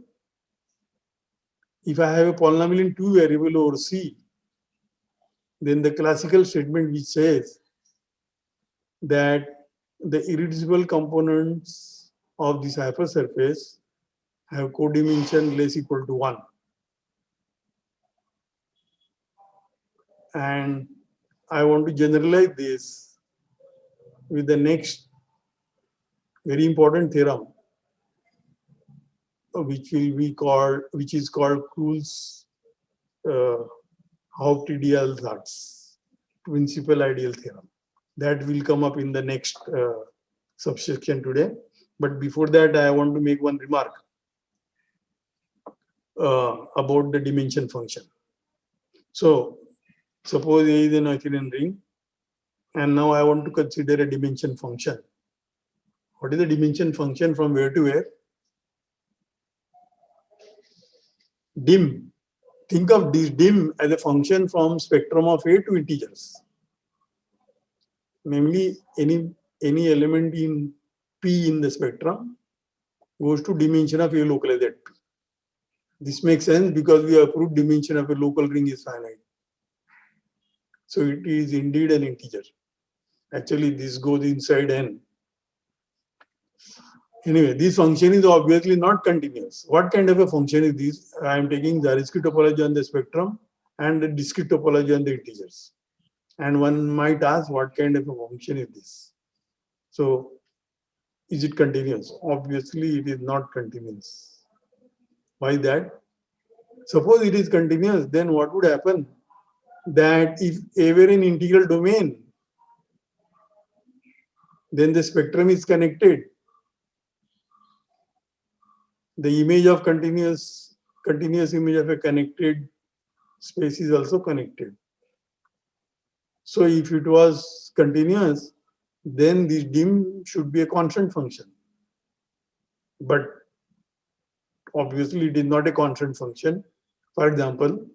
if I have a polynomial in 2 variable over C, then the classical statement which says that the irreducible components of this hypersurface have codimension less equal to 1. And I want to generalize this with the next very important theorem, which is called Krull's Haupt-Idealsatz, principal ideal theorem. That will come up in the next subsection today. But before that, I want to make one remark about the dimension function. So suppose A is an Noetherian ring, and now I want to consider a dimension function. What is the dimension function from where to where? dim. Think of this dim as a function from spectrum of A to integers. Namely, any element in P in the spectrum goes to dimension of A localized at P. This makes sense because we have proved dimension of a local ring is finite. So it is indeed an integer. Actually, this goes inside N. Anyway, this function is obviously not continuous. What kind of a function is this? I am taking the Zariski topology on the spectrum and the discrete topology on the integers. And one might ask, what kind of a function is this? So, is it continuous? Obviously, it is not continuous. Why that? Suppose it is continuous, then what would happen? That if ever in integral domain, then the spectrum is connected. The image of continuous image of a connected space is also connected. So if it was continuous, then this dim should be a constant function. But obviously it is not a constant function. For example,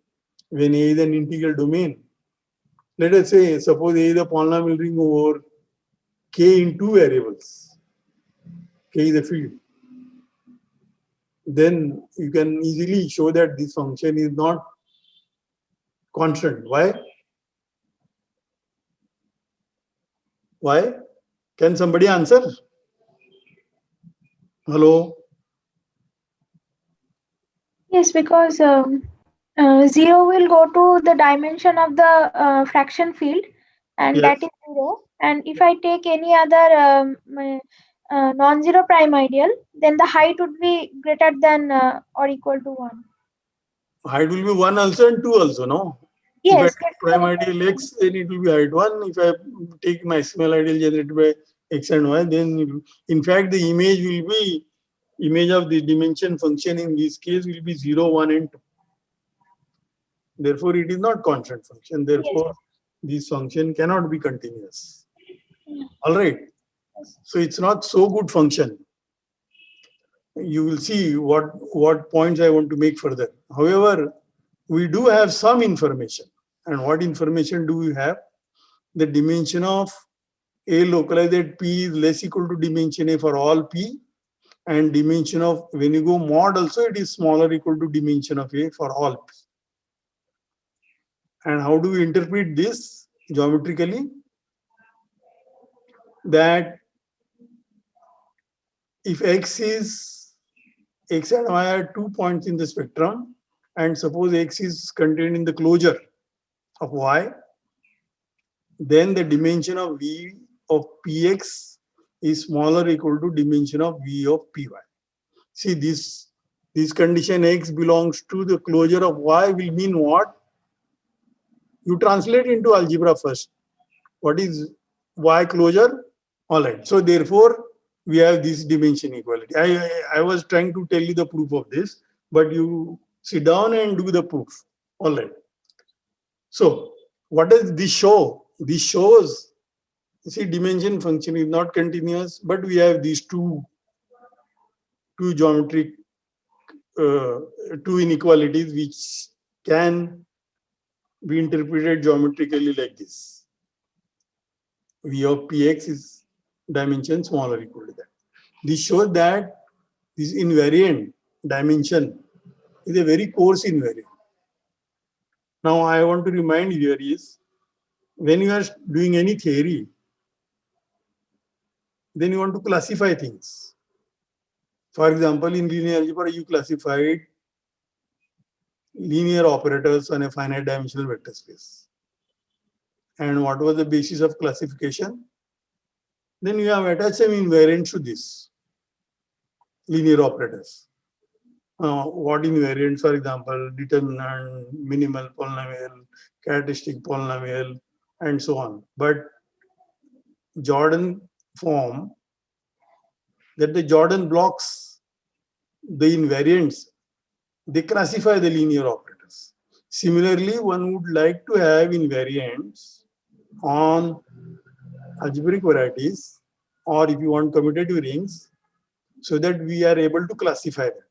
when A is an integral domain, let us say, suppose A is a polynomial ring over K in two variables. K is a field. Then you can easily show that this function is not constant. Why? Why? Can somebody answer? Hello? Yes, because 0 will go to the dimension of the fraction field, and that Yes. is 0. And if I take any other non-zero prime ideal, then the height would be greater than or equal to 1. Height will be 1 also and 2 also, no? If I Yes, take prime ideal x, then it will be height 1. If I take maximal ideal generated by x and y, then in fact the image will be, image of the dimension function in this case will be 0, 1 and 2. Therefore, it is not constant function. Therefore, this function cannot be continuous. All right. So it's not so good function. You will see what points I want to make further. However, we do have some information. And what information do we have? The dimension of A localized at P is less equal to dimension A for all P. And dimension of, when you go mod also, it is smaller equal to dimension of A for all P. And how do we interpret this geometrically? That if X and Y are 2 points in the spectrum, and suppose X is contained in the closure of Y, then the dimension of V of Px is smaller equal to dimension of V of Py. See, this condition X belongs to the closure of Y will mean what? You translate into algebra first. What is Y closure? All right. So therefore, we have this dimension equality. I was trying to tell you the proof of this, but you sit down and do the proof. All right. So what does this show? This shows, you see, dimension function is not continuous, but we have these two geometric, two inequalities which can be interpreted geometrically like this. V of Px is dimension smaller equal to that. This shows that this invariant dimension is a very coarse invariant. Now I want to remind you here is, when you are doing any theory, then you want to classify things. For example, in linear algebra, you classified linear operators on a finite dimensional vector space. And what was the basis of classification? Then you have attached some invariants to this linear operators. What invariants, for example, determinant, minimal polynomial, characteristic polynomial, and so on. But Jordan form, that the Jordan blocks, the invariants, they classify the linear operators. Similarly, one would like to have invariants on algebraic varieties, or if you want commutative rings, so that we are able to classify them.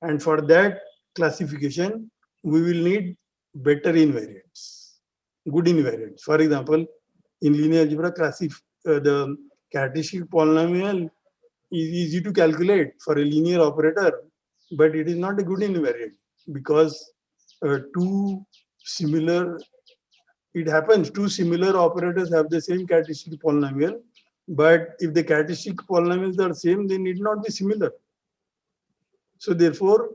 And for that, classification, we will need better invariants, good invariants. For example, in linear algebra, the characteristic polynomial is easy to calculate for a linear operator, but it is not a good invariant because it happens two similar operators have the same characteristic polynomial, but if the characteristic polynomials are same, they need not be similar. So therefore,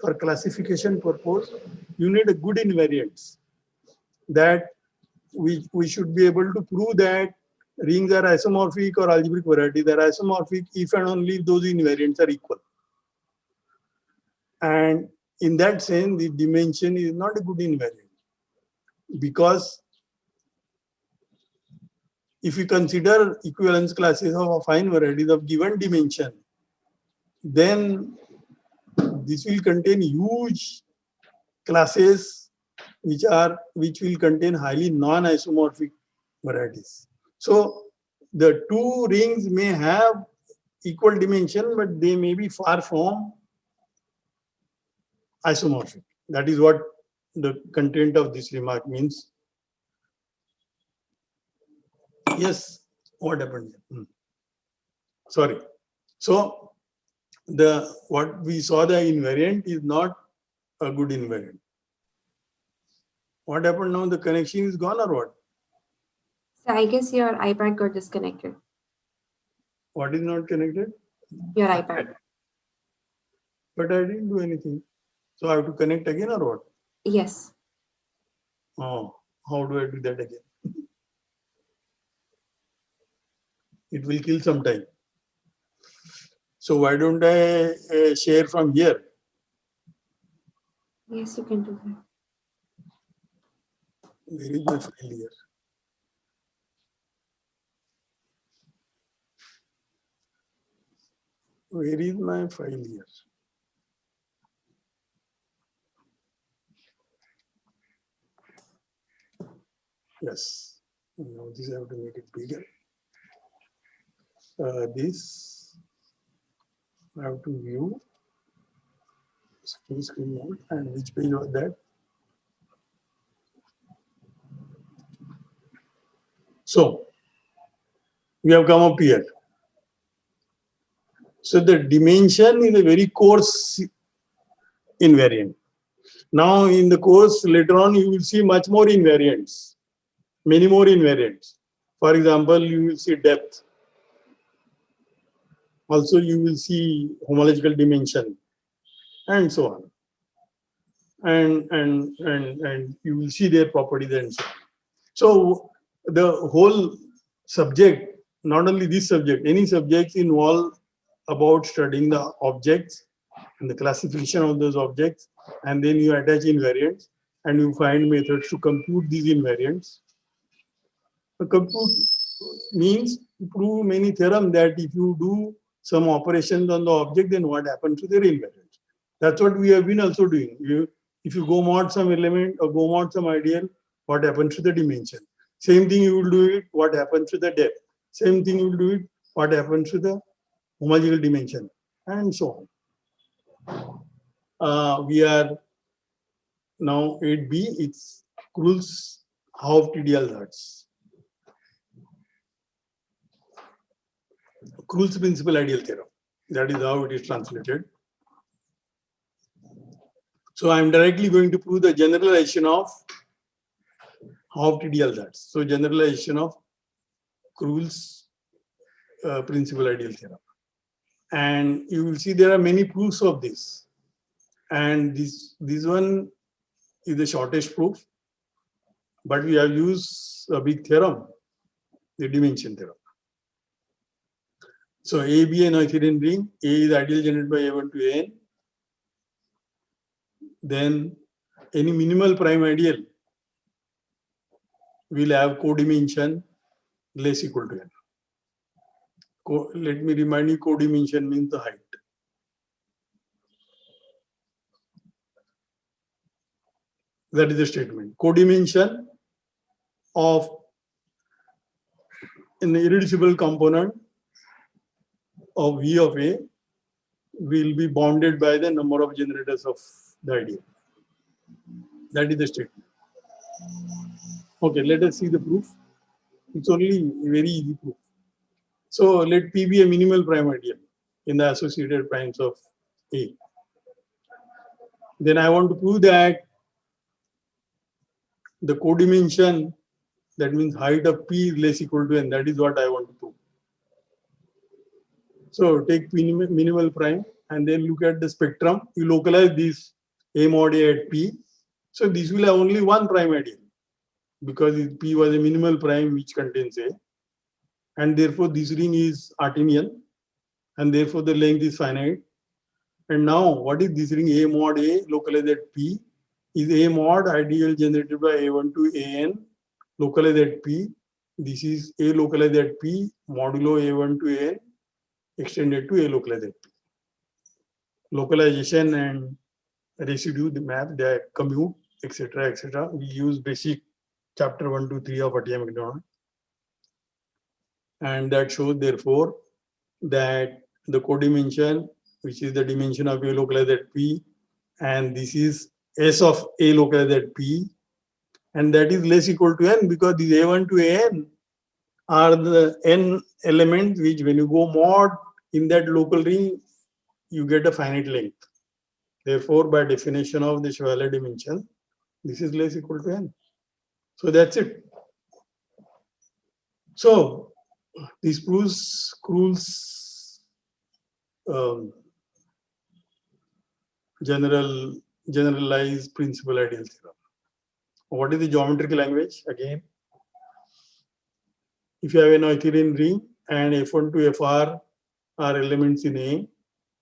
for classification purpose, you need a good invariants that we should be able to prove that rings are isomorphic or algebraic varieties. They are isomorphic if and only if those invariants are equal. And in that sense, the dimension is not a good invariant, because if you consider equivalence classes of affine varieties of given dimension, then this will contain huge classes which will contain highly non-isomorphic varieties. So the two rings may have equal dimension, but they may be far from isomorphic. That is what the content of this remark means. Yes, what happened? Sorry. So what we saw, the invariant is not a good invariant. What happened now? The connection is gone or what? So I guess your iPad got disconnected. What is not connected? Your iPad. But I didn't do anything. So I have to connect again or what? Yes. Oh, how do I do that again? It will kill some time. So why don't I share from here? Yes, you can do that. Where is my file here? Where is my file here? Yes. Now this I have to make it bigger. This I have to view screen mode, and which page was that? So we have come up here. So the dimension is a very coarse invariant. Now in the course later on you will see much more invariants, many more invariants. For example, you will see depth. Also you will see homological dimension and so on. And you will see their properties and so on. So the whole subject, not only this subject, any subjects involve about studying the objects and the classification of those objects, and then you attach invariants and you find methods to compute these invariants. Compute means to prove many theorems that if you do some operations on the object, then what happens to their invariants. That's what we have been also doing. If you go mod some element or go mod some ideal, what happens to the dimension? Same thing you will do it, what happens to the depth? Same thing you will do it, what happens to the homological dimension, and so on. We are now 8b, it's Krull's Haupt-Idealsatz. Krull's principal ideal theorem. That is how it is translated. So I am directly going to prove the generalization of Haupt-Idealsatz. So generalization of Krull's principal ideal theorem. And you will see there are many proofs of this. And this one is the shortest proof, but we have used a big theorem, the dimension theorem. So A, B, a Noetherian ring. A is ideal generated by A1 to An. Then any minimal prime ideal will have codimension less equal to N. Let me remind you, codimension means the height. That is the statement. Codimension of an irreducible component of V of A will be bounded by the number of generators of the ideal. That is the statement. Okay, let us see the proof. It's only a very easy proof. So let P be a minimal prime ideal in the associated primes of A. Then I want to prove that the codimension, that means height of P is less equal to n. That is what I want to prove. So take minimal prime and then look at the spectrum. You localize this A mod A at P. So this will have only one prime ideal because P was a minimal prime which contains A. And therefore this ring is Artinian and therefore the length is finite. And now what is this ring A mod A localized at P? Is A mod ideal generated by A1 to AN localized at P. This is A localized at P modulo A1 to AN extended to A localized at P. Localization and residue, the map, the commute, etc., etc. We use basic chapter 1 to 3 of Atiyah McDonald. And that shows, therefore, that the codimension, which is the dimension of A localized at P, and this is S of A localized at P, and that is less equal to N because these A1 to AN are the N elements which, when you go mod in that local ring, you get a finite length. Therefore, by definition of the Chevalier dimension, this is less equal to N. So that's it. So this proves Krull's generalized principal ideal theorem. What is the geometrical language? Again, if you have a Noetherian ring and F1 to Fr are elements in A,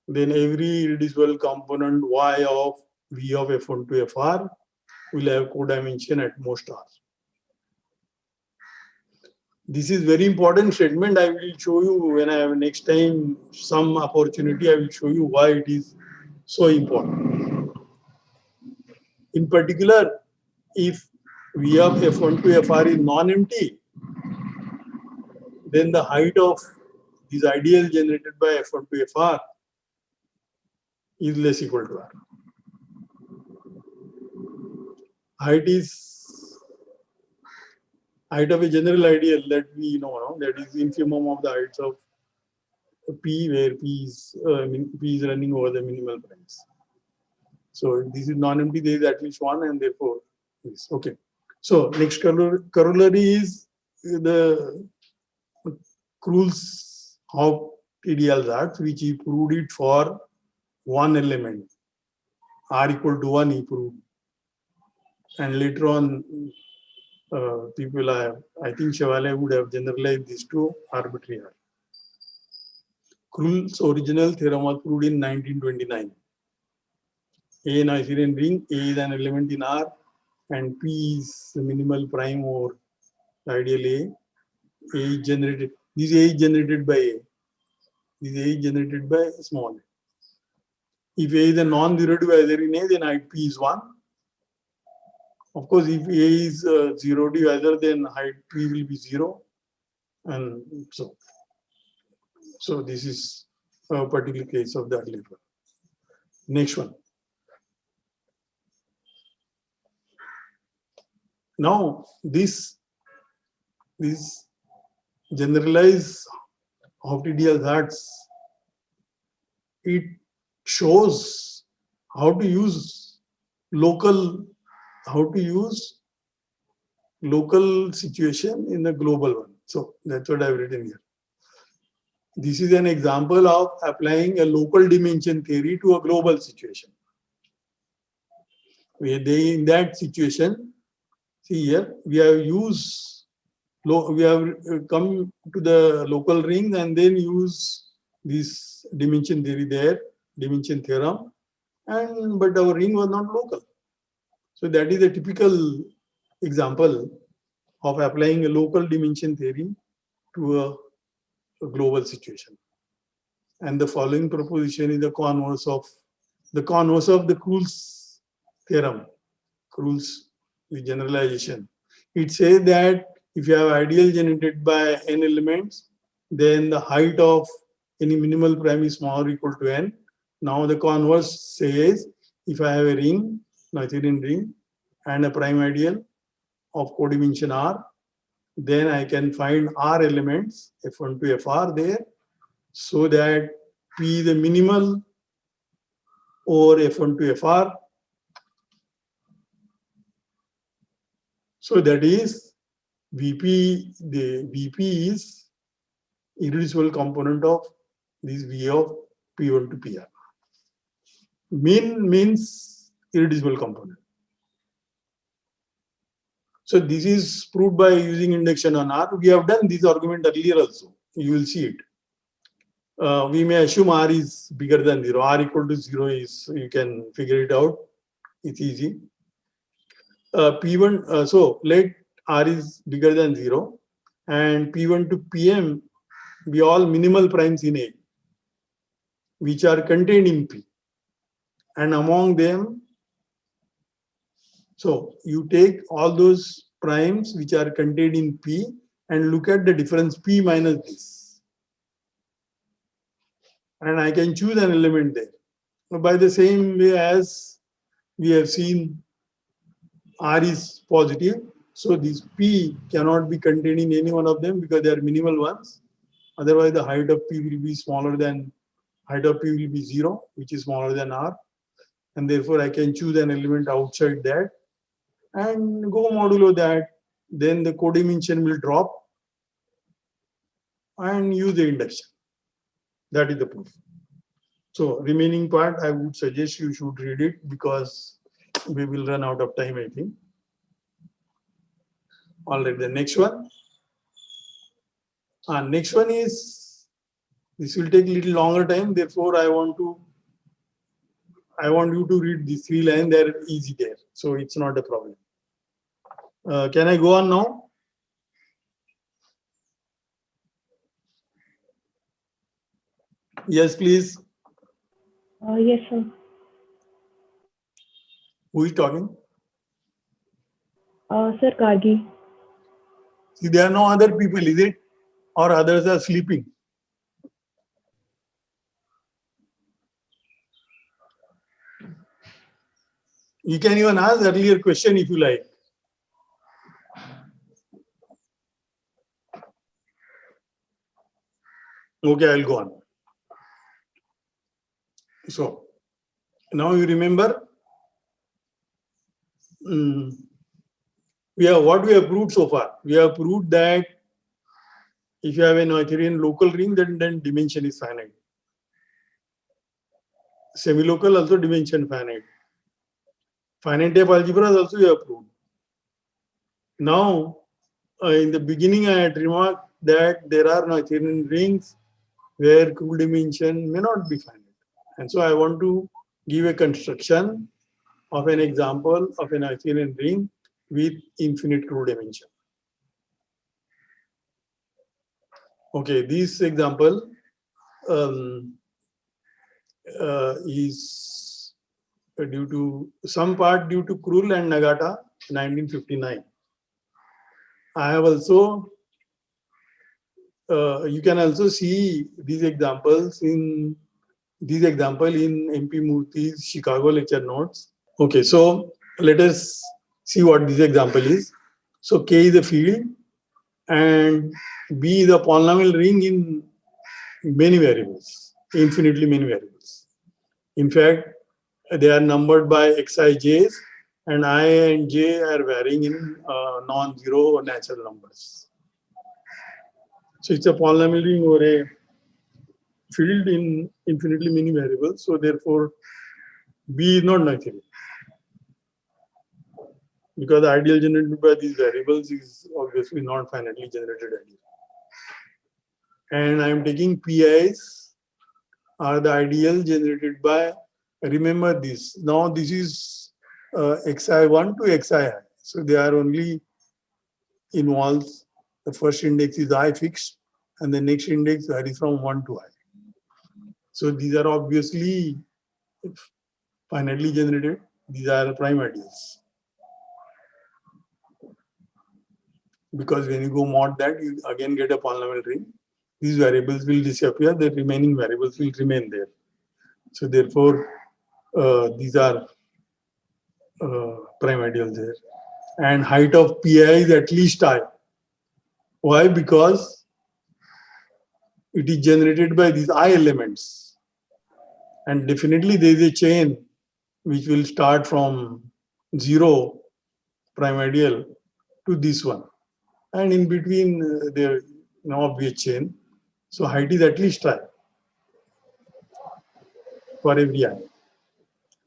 then every irreducible component Y of V of F1 to Fr will have codimension at most R. This is very important statement. I will show you when I have next time some opportunity. I will show you why it is so important. In particular, if V of F1 to Fr is non-empty, then the height of these ideals generated by F1 to Fr is less equal to R. Height of a general ideal that we know now, that is infimum of the heights of P, where P is running over the minimal primes. So if this is non-empty, there is at least one, and therefore this. Okay. So next corollary is the Krull's Haupt-Ideal Satz, which he proved it for one element. R equal to 1 he proved. And later on, people I think Chevalier would have generalized this to arbitrary R. Krull's original theorem was proved in 1929. A Noetherian ring, A is an element in R, and P is the minimal prime over ideal A. A is generated. This A is generated by A. This A is generated by small a. If A is a non-derivative either in A, then height P is 1. Of course, if A is zero divisor, then height P will be 0. And so this is a particular case of that level. Next one. Now, this generalized Haupt-Ideal Satz, it shows how to use local situation in a global one. So that's what I've written here. This is an example of applying a local dimension theory to a global situation. In that situation, see here, we have come to the local ring and then use this dimension theory there, dimension theorem, but our ring was not local. So that is a typical example of applying a local dimension theory to a global situation. And the following proposition is the converse of the Krull's theorem, Krull's generalization. It says that if you have ideal generated by n elements, then the height of any minimal prime is small or equal to n, Now the converse says, if I have a ring, Noetherian ring, and a prime ideal of codimension R, then I can find R elements, F1 to Fr there, so that P is a minimal over F1 to Fr. So that is Vp, the Vp is irreducible component of this V of P1 to Pr. Min means irreducible component. So this is proved by using induction on R. We have done this argument earlier also. You will see it. We may assume R is bigger than 0. R equal to 0 is, you can figure it out. It's easy. P1, so let R is bigger than 0 and P1 to Pm be all minimal primes in A, which are contained in P. And among them, so you take all those primes which are contained in P and look at the difference P minus this. And I can choose an element there. By the same way as we have seen R is positive, so this P cannot be contained in any one of them because they are minimal ones. Otherwise, the height of P will be smaller than, height of P will be 0, which is smaller than R. And therefore, I can choose an element outside that and go modulo that. Then the codimension will drop and use the induction. That is the proof. So remaining part, I would suggest you should read it because we will run out of time, I think. All right, the next one. Next one is, this will take a little longer time. Therefore, I want you to read these 3 lines. They're easy there, so it's not a problem. Can I go on now? Yes, please. Yes, sir. Who is talking? Sir, Kargi. See, there are no other people, is it? Or others are sleeping? You can even ask earlier question if you like. Okay, I'll go on. So, now you remember what we have proved so far. We have proved that if you have a Noetherian local ring, then dimension is finite. Semi-local also dimension finite. Finite type algebra also you have proved. Now, in the beginning, I had remarked that there are Noetherian rings where Cool dimension may not be finite. And so I want to give a construction of an example of an Noetherian ring with infinite Cool dimension. Okay, this example is due to some part due to Krull and Nagata, 1959. I have also, you can also see these examples in MP Murthy's Chicago lecture notes. Okay, so let us see what this example is. So K is a field and B is a polynomial ring in many variables, infinitely many variables. In fact, they are numbered by xij's and I and j are varying in non-zero or natural numbers. So it's a polynomial ring or a field in infinitely many variables. So therefore, B is not Noetherian because the ideal generated by these variables is obviously not finitely generated ideal. And I am taking PIs are the ideal generated by, remember this. Now this is xi1 to xi. So they are only involves, the first index is I fixed and the next index varies from 1 to I. So these are obviously finitely generated. These are prime ideals. Because when you go mod that, you again get a polynomial ring. These variables will disappear, the remaining variables will remain there. So therefore, these are prime ideals there. And height of pi is at least I. Why? Because it is generated by these I elements. And definitely there is a chain which will start from 0 prime ideal to this one. And in between there now be a chain. So height is at least I for every I.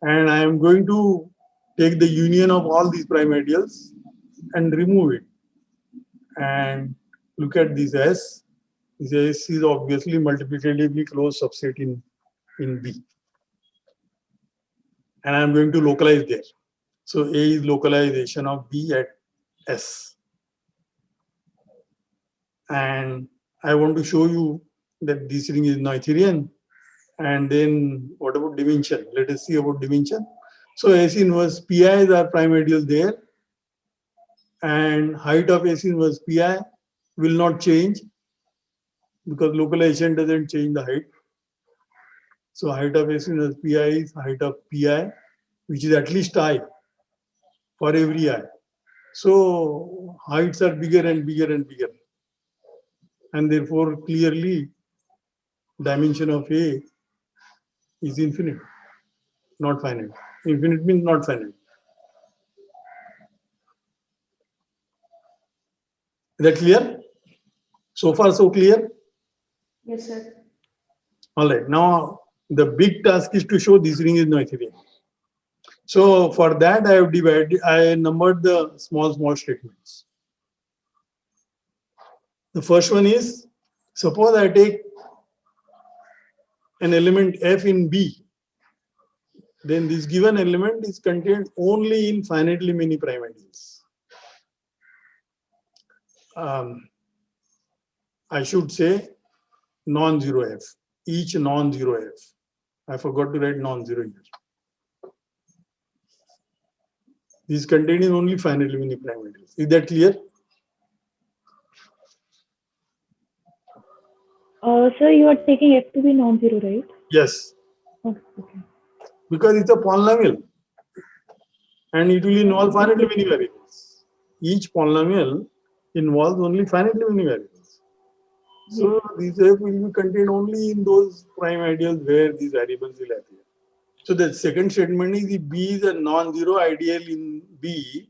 And I am going to take the union of all these prime ideals and remove it. And look at this S. This S is obviously multiplicatively closed subset in B. And I'm going to localize there. So A is localization of B at S. And I want to show you that this ring is Noetherian. And then what about dimension? Let us see about dimension. So S inverse Pi are prime ideals there. And height of S inverse Pi will not change because localization doesn't change the height. So height of S inverse Pi is height of Pi, which is at least I for every I. So heights are bigger and bigger and bigger. And therefore, clearly, dimension of A is infinite, not finite. Infinite means not finite. Is that clear? So far, so clear? Yes, sir. All right. Now, the big task is to show this ring is Noetherian. So for that, I numbered the small statements. The first one is, suppose I take an element F in B, then this given element is contained only in finitely many prime ideals. I should say non-zero F, each non-zero F. I forgot to write non-zero here. This is contained in only finitely many prime ideals. Is that clear? Sir, you are taking F to be non-zero, right? Yes, Oh, okay. because it's a polynomial and it will involve finitely many variables. Each polynomial involves only finitely many variables. So these F will be contained only in those prime ideals where these variables will appear. So the second statement is if B is a non-zero ideal in B,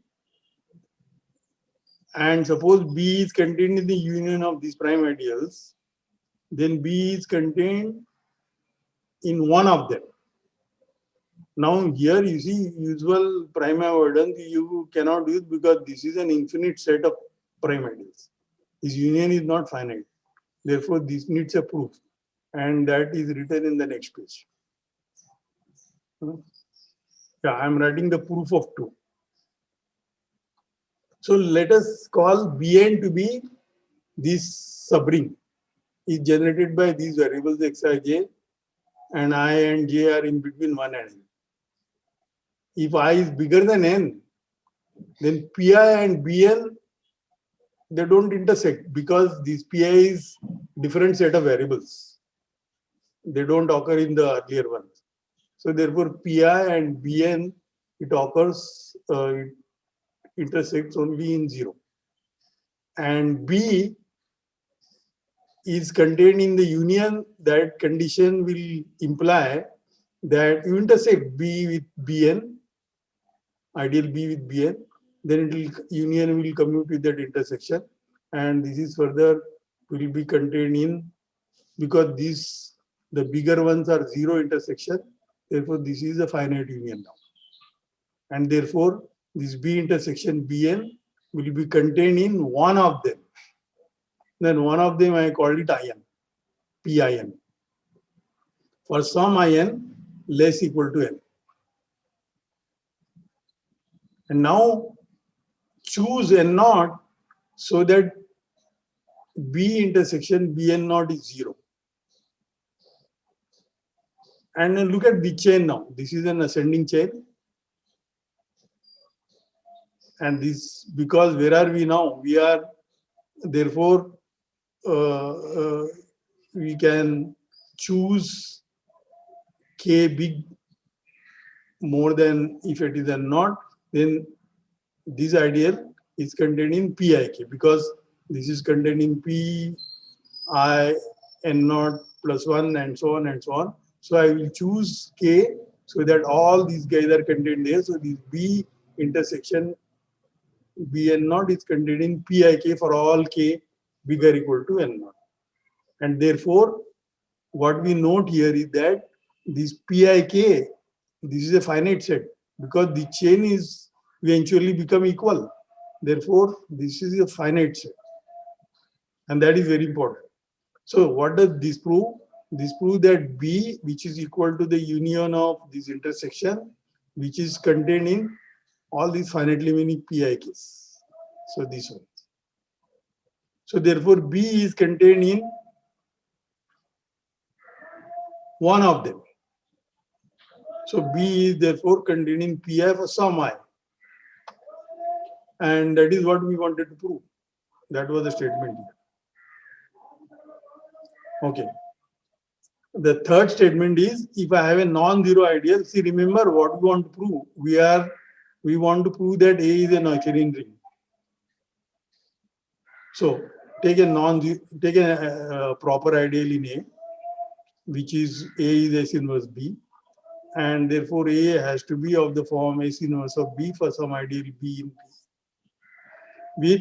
and suppose B is contained in the union of these prime ideals, then B is contained in one of them. Now here you see usual prime avoidance you cannot use because this is an infinite set of prime ideals. This union is not finite. Therefore, this needs a proof, and that is written in the next page. Yeah, I am writing the proof of 2. So let us call Bn to be this subring is generated by these variables xij, and I and j are in between 1 and n. If I is bigger than n, then Pi and Bn, they don't intersect because this Pi is different set of variables. They don't occur in the earlier ones. So therefore, Pi and Bn, it occurs, it intersects only in 0. And B is contained in the union. That condition will imply that you intersect B with Bn, ideal B with Bn, then it will union will commute with that intersection, and this is further will be contained in, because these the bigger ones are 0 intersection, therefore this is a finite union now, and therefore this B intersection Bn will be contained in one of them. Then one of them I called it IN, PIN. For some IN less equal to N. And now choose N naught so that B intersection Bn naught is 0. And then look at the chain now. This is an ascending chain. And this, because where are we now? We are, therefore, we can choose K big more than if it is a not, then this ideal is contained in Pik, because this is contained in P I n naught plus 1 and so on and so on. So I will choose K so that all these guys are contained there. So this B intersection B n naught is contained in Pik for all K bigger equal to n naught. And therefore, what we note here is that this Pik, this is a finite set because the chain is eventually become equal. Therefore, this is a finite set. And that is very important. So what does this prove? This proves that B, which is equal to the union of this intersection, which is contained in all these finitely many Pik's. So this one. So therefore, B is contained in one of them. So B is therefore contained in Pi for some I. And that is what we wanted to prove. That was the statement here. Okay. The third statement is, if I have a non-zero ideal, see, remember what we want to prove. We want to prove that A is a Noetherian ring. So take a proper ideal in A, which is A is S inverse B, and therefore A has to be of the form S inverse of B for some ideal B in P. With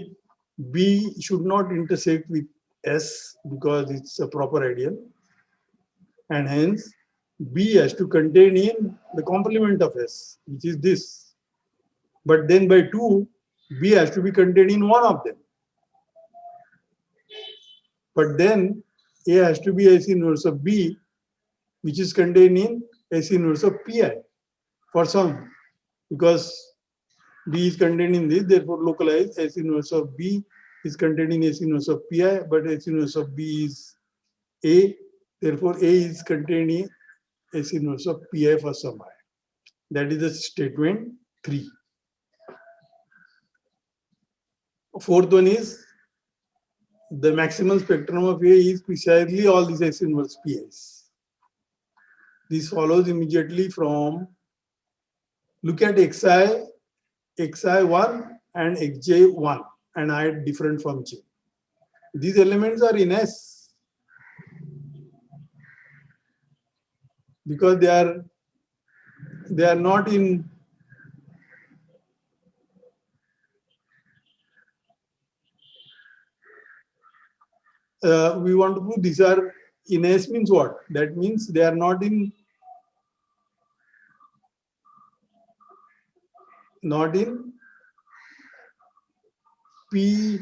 B should not intersect with S because it's a proper ideal, and hence B has to contain in the complement of S, which is this. But then by 2, B has to be contained in one of them. But then A has to be S inverse of B, which is contained in S inverse of Pi for some, because B is contained in this, therefore localize S inverse of B is contained in S inverse of Pi, but S inverse of B is A, therefore A is contained in S inverse of Pi for some I. That is the statement 3. Fourth one is, the maximum spectrum of A is precisely all these S inverse Pi's. This follows immediately from, look at Xi, Xi1 and Xj1 and I different from J. These elements are in S because they are not in we want to prove these are in S means what? That means they are not in P.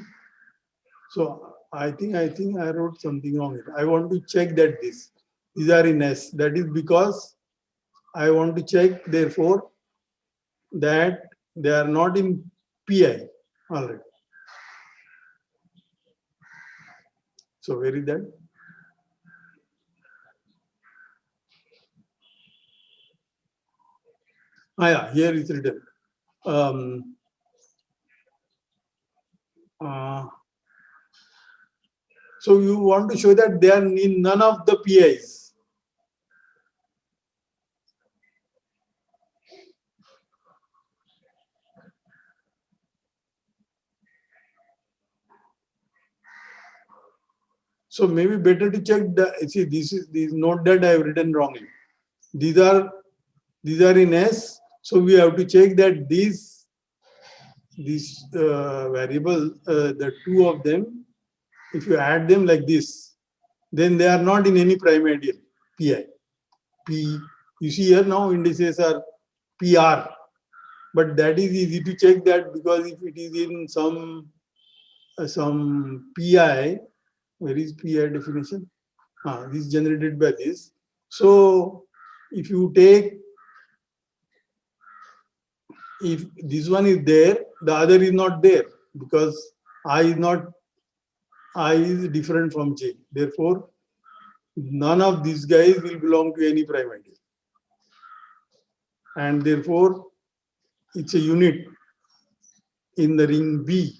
So I think I wrote something wrong here. I want to check that these are in S. That is because I want to check, therefore, that they are not in Pi already. So where is that? Yeah, here it's written. So you want to show that they are in none of the PIs. So maybe better to check see, this note that I have written wrongly. These are in S. So we have to check that these variable, the two of them, if you add them like this, then they are not in any prime ideal Pi. P, you see here now indices are PR, but that is easy to check that because if it is in some PI, where is PI definition? This is generated by this. So if you take, if this one is there, the other is not there because I is different from J. Therefore, none of these guys will belong to any prime ideal. And therefore, it's a unit in the ring B.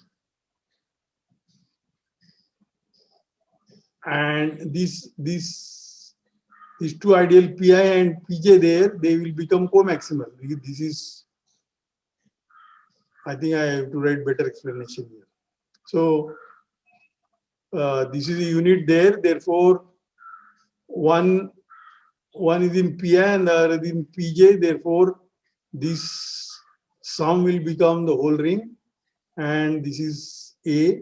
And this these two ideal Pi and Pj there, they will become co-maximal. This is, I think I have to write better explanation here. So this is a unit there, therefore one is in Pi and the other is in Pj, therefore this sum will become the whole ring, and this is A,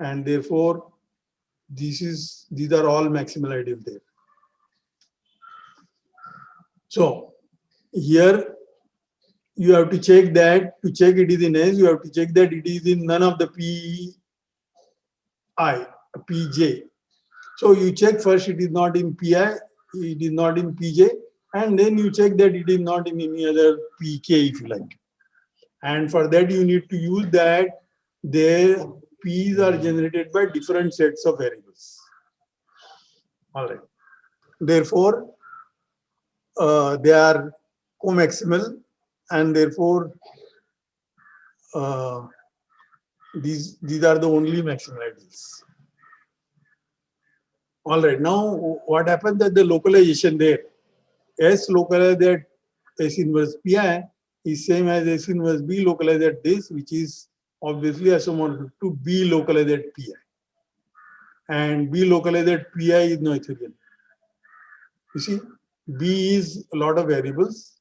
and therefore these are all maximal ideal there. So here you have to check that, to check it is in S, you have to check that it is in none of the Pi, Pj. So you check first it is not in Pi, it is not in Pj, and then you check that it is not in any other Pk if you like. And for that you need to use that their P's are generated by different sets of variables. All right. Therefore, they are co-maximal, and therefore these are the only maximal ideals. All right. Now, what happens that the localization there, S localized at S inverse Pi is same as S inverse B localized at this, which is obviously isomorphic to B localized at Pi. And B localized at Pi is Noetherian. You see, B is a lot of variables,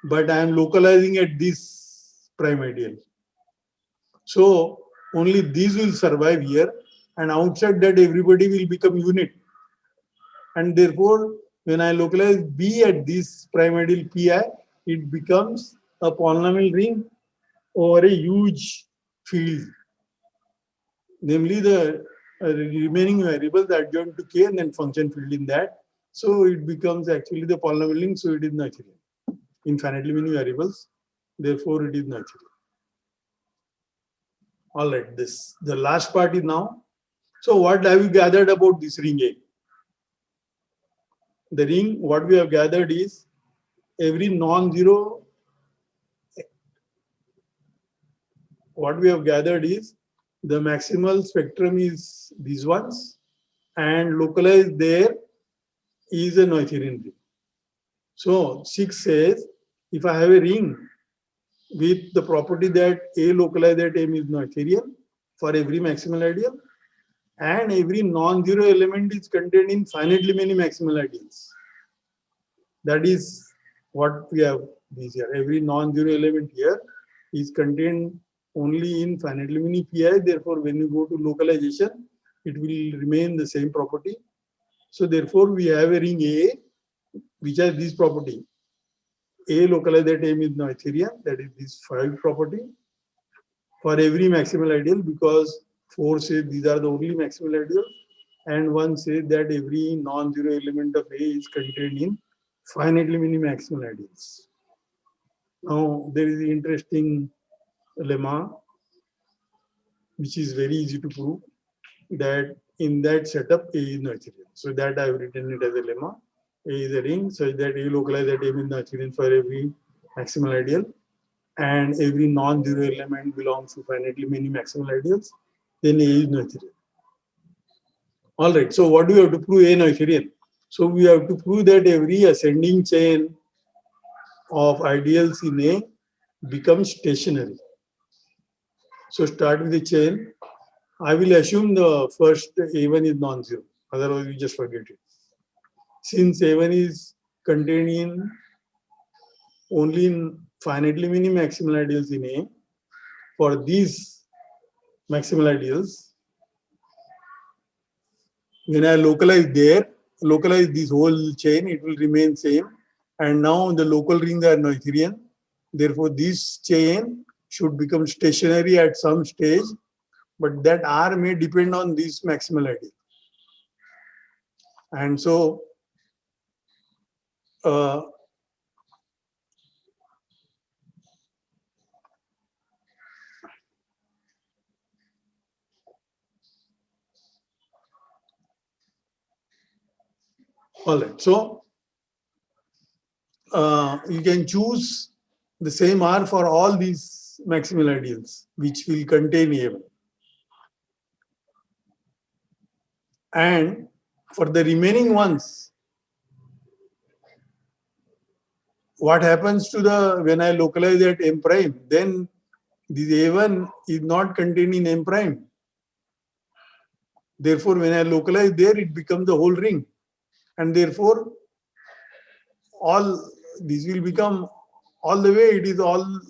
but I am localizing at this prime ideal. So only these will survive here, and outside that everybody will become unit. And therefore, when I localize B at this prime ideal Pi, it becomes a polynomial ring over a huge field, namely the remaining variables adjoint to K and then function field in that. So it becomes actually the polynomial ring, so it is Noetherian. Infinitely many variables, therefore it is Noetherian. All right, the last part is now. So what have you gathered about this ring A? The ring, what we have gathered is every non-zero, what we have gathered is the maximal spectrum is these ones, and localized there is a Noetherian ring. So 6 says, if I have a ring with the property that A localized at M is Noetherian for every maximal ideal, and every non-zero element is contained in finitely many maximal ideals. That is what we have this here. Every non-zero element here is contained only in finitely many Pi. Therefore, when you go to localization, it will remain the same property. So therefore, we have a ring A which has this property. A localized at M is Noetherian, that is this 5 property for every maximal ideal, because 4 says these are the only maximal ideals, and 1 says that every non-zero element of A is contained in finitely many maximal ideals. Now there is an interesting lemma which is very easy to prove, that in that setup A is Noetherian. So that I have written it as a lemma. A is a ring such that A localized at M is Noetherian for every maximal ideal, and every non-zero element belongs to finitely many maximal ideals, then A is Noetherian. All right, so what do we have to prove A Noetherian? So we have to prove that every ascending chain of ideals in A becomes stationary. So start with the chain. I will assume the first A1 is non-zero, otherwise you just forget it. Since A1 is contained in only in finitely many maximal ideals in A, for these maximal ideals, when I localize this whole chain, it will remain same. And now the local rings are Noetherian. Therefore, this chain should become stationary at some stage, but that R may depend on this maximal ideal. And so, all right, so you can choose the same R for all these maximal ideals, which will contain A1. And for the remaining ones, what happens to the, when I localize at M prime, then this A1 is not contained in M prime. Therefore, when I localize there, it becomes the whole ring. And therefore, all this will become, all the way it is all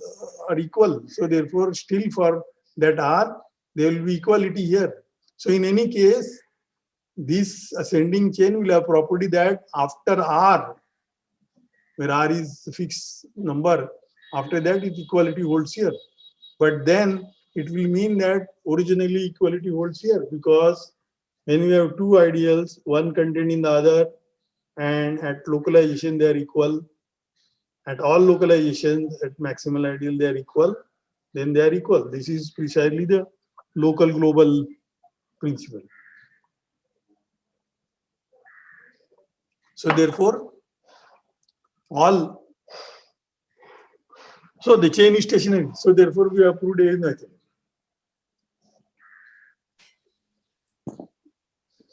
are equal. So therefore, still for that R, there will be equality here. So in any case, this ascending chain will have property that after R, where R is a fixed number, after that its equality holds here. But then it will mean that originally equality holds here, because when we have two ideals, one contained in the other, and at localization they are equal, at all localizations at maximal ideal they are equal, then they are equal. This is precisely the local global principle. So therefore, all, so the chain is stationary. So therefore, we have proved A is nothing.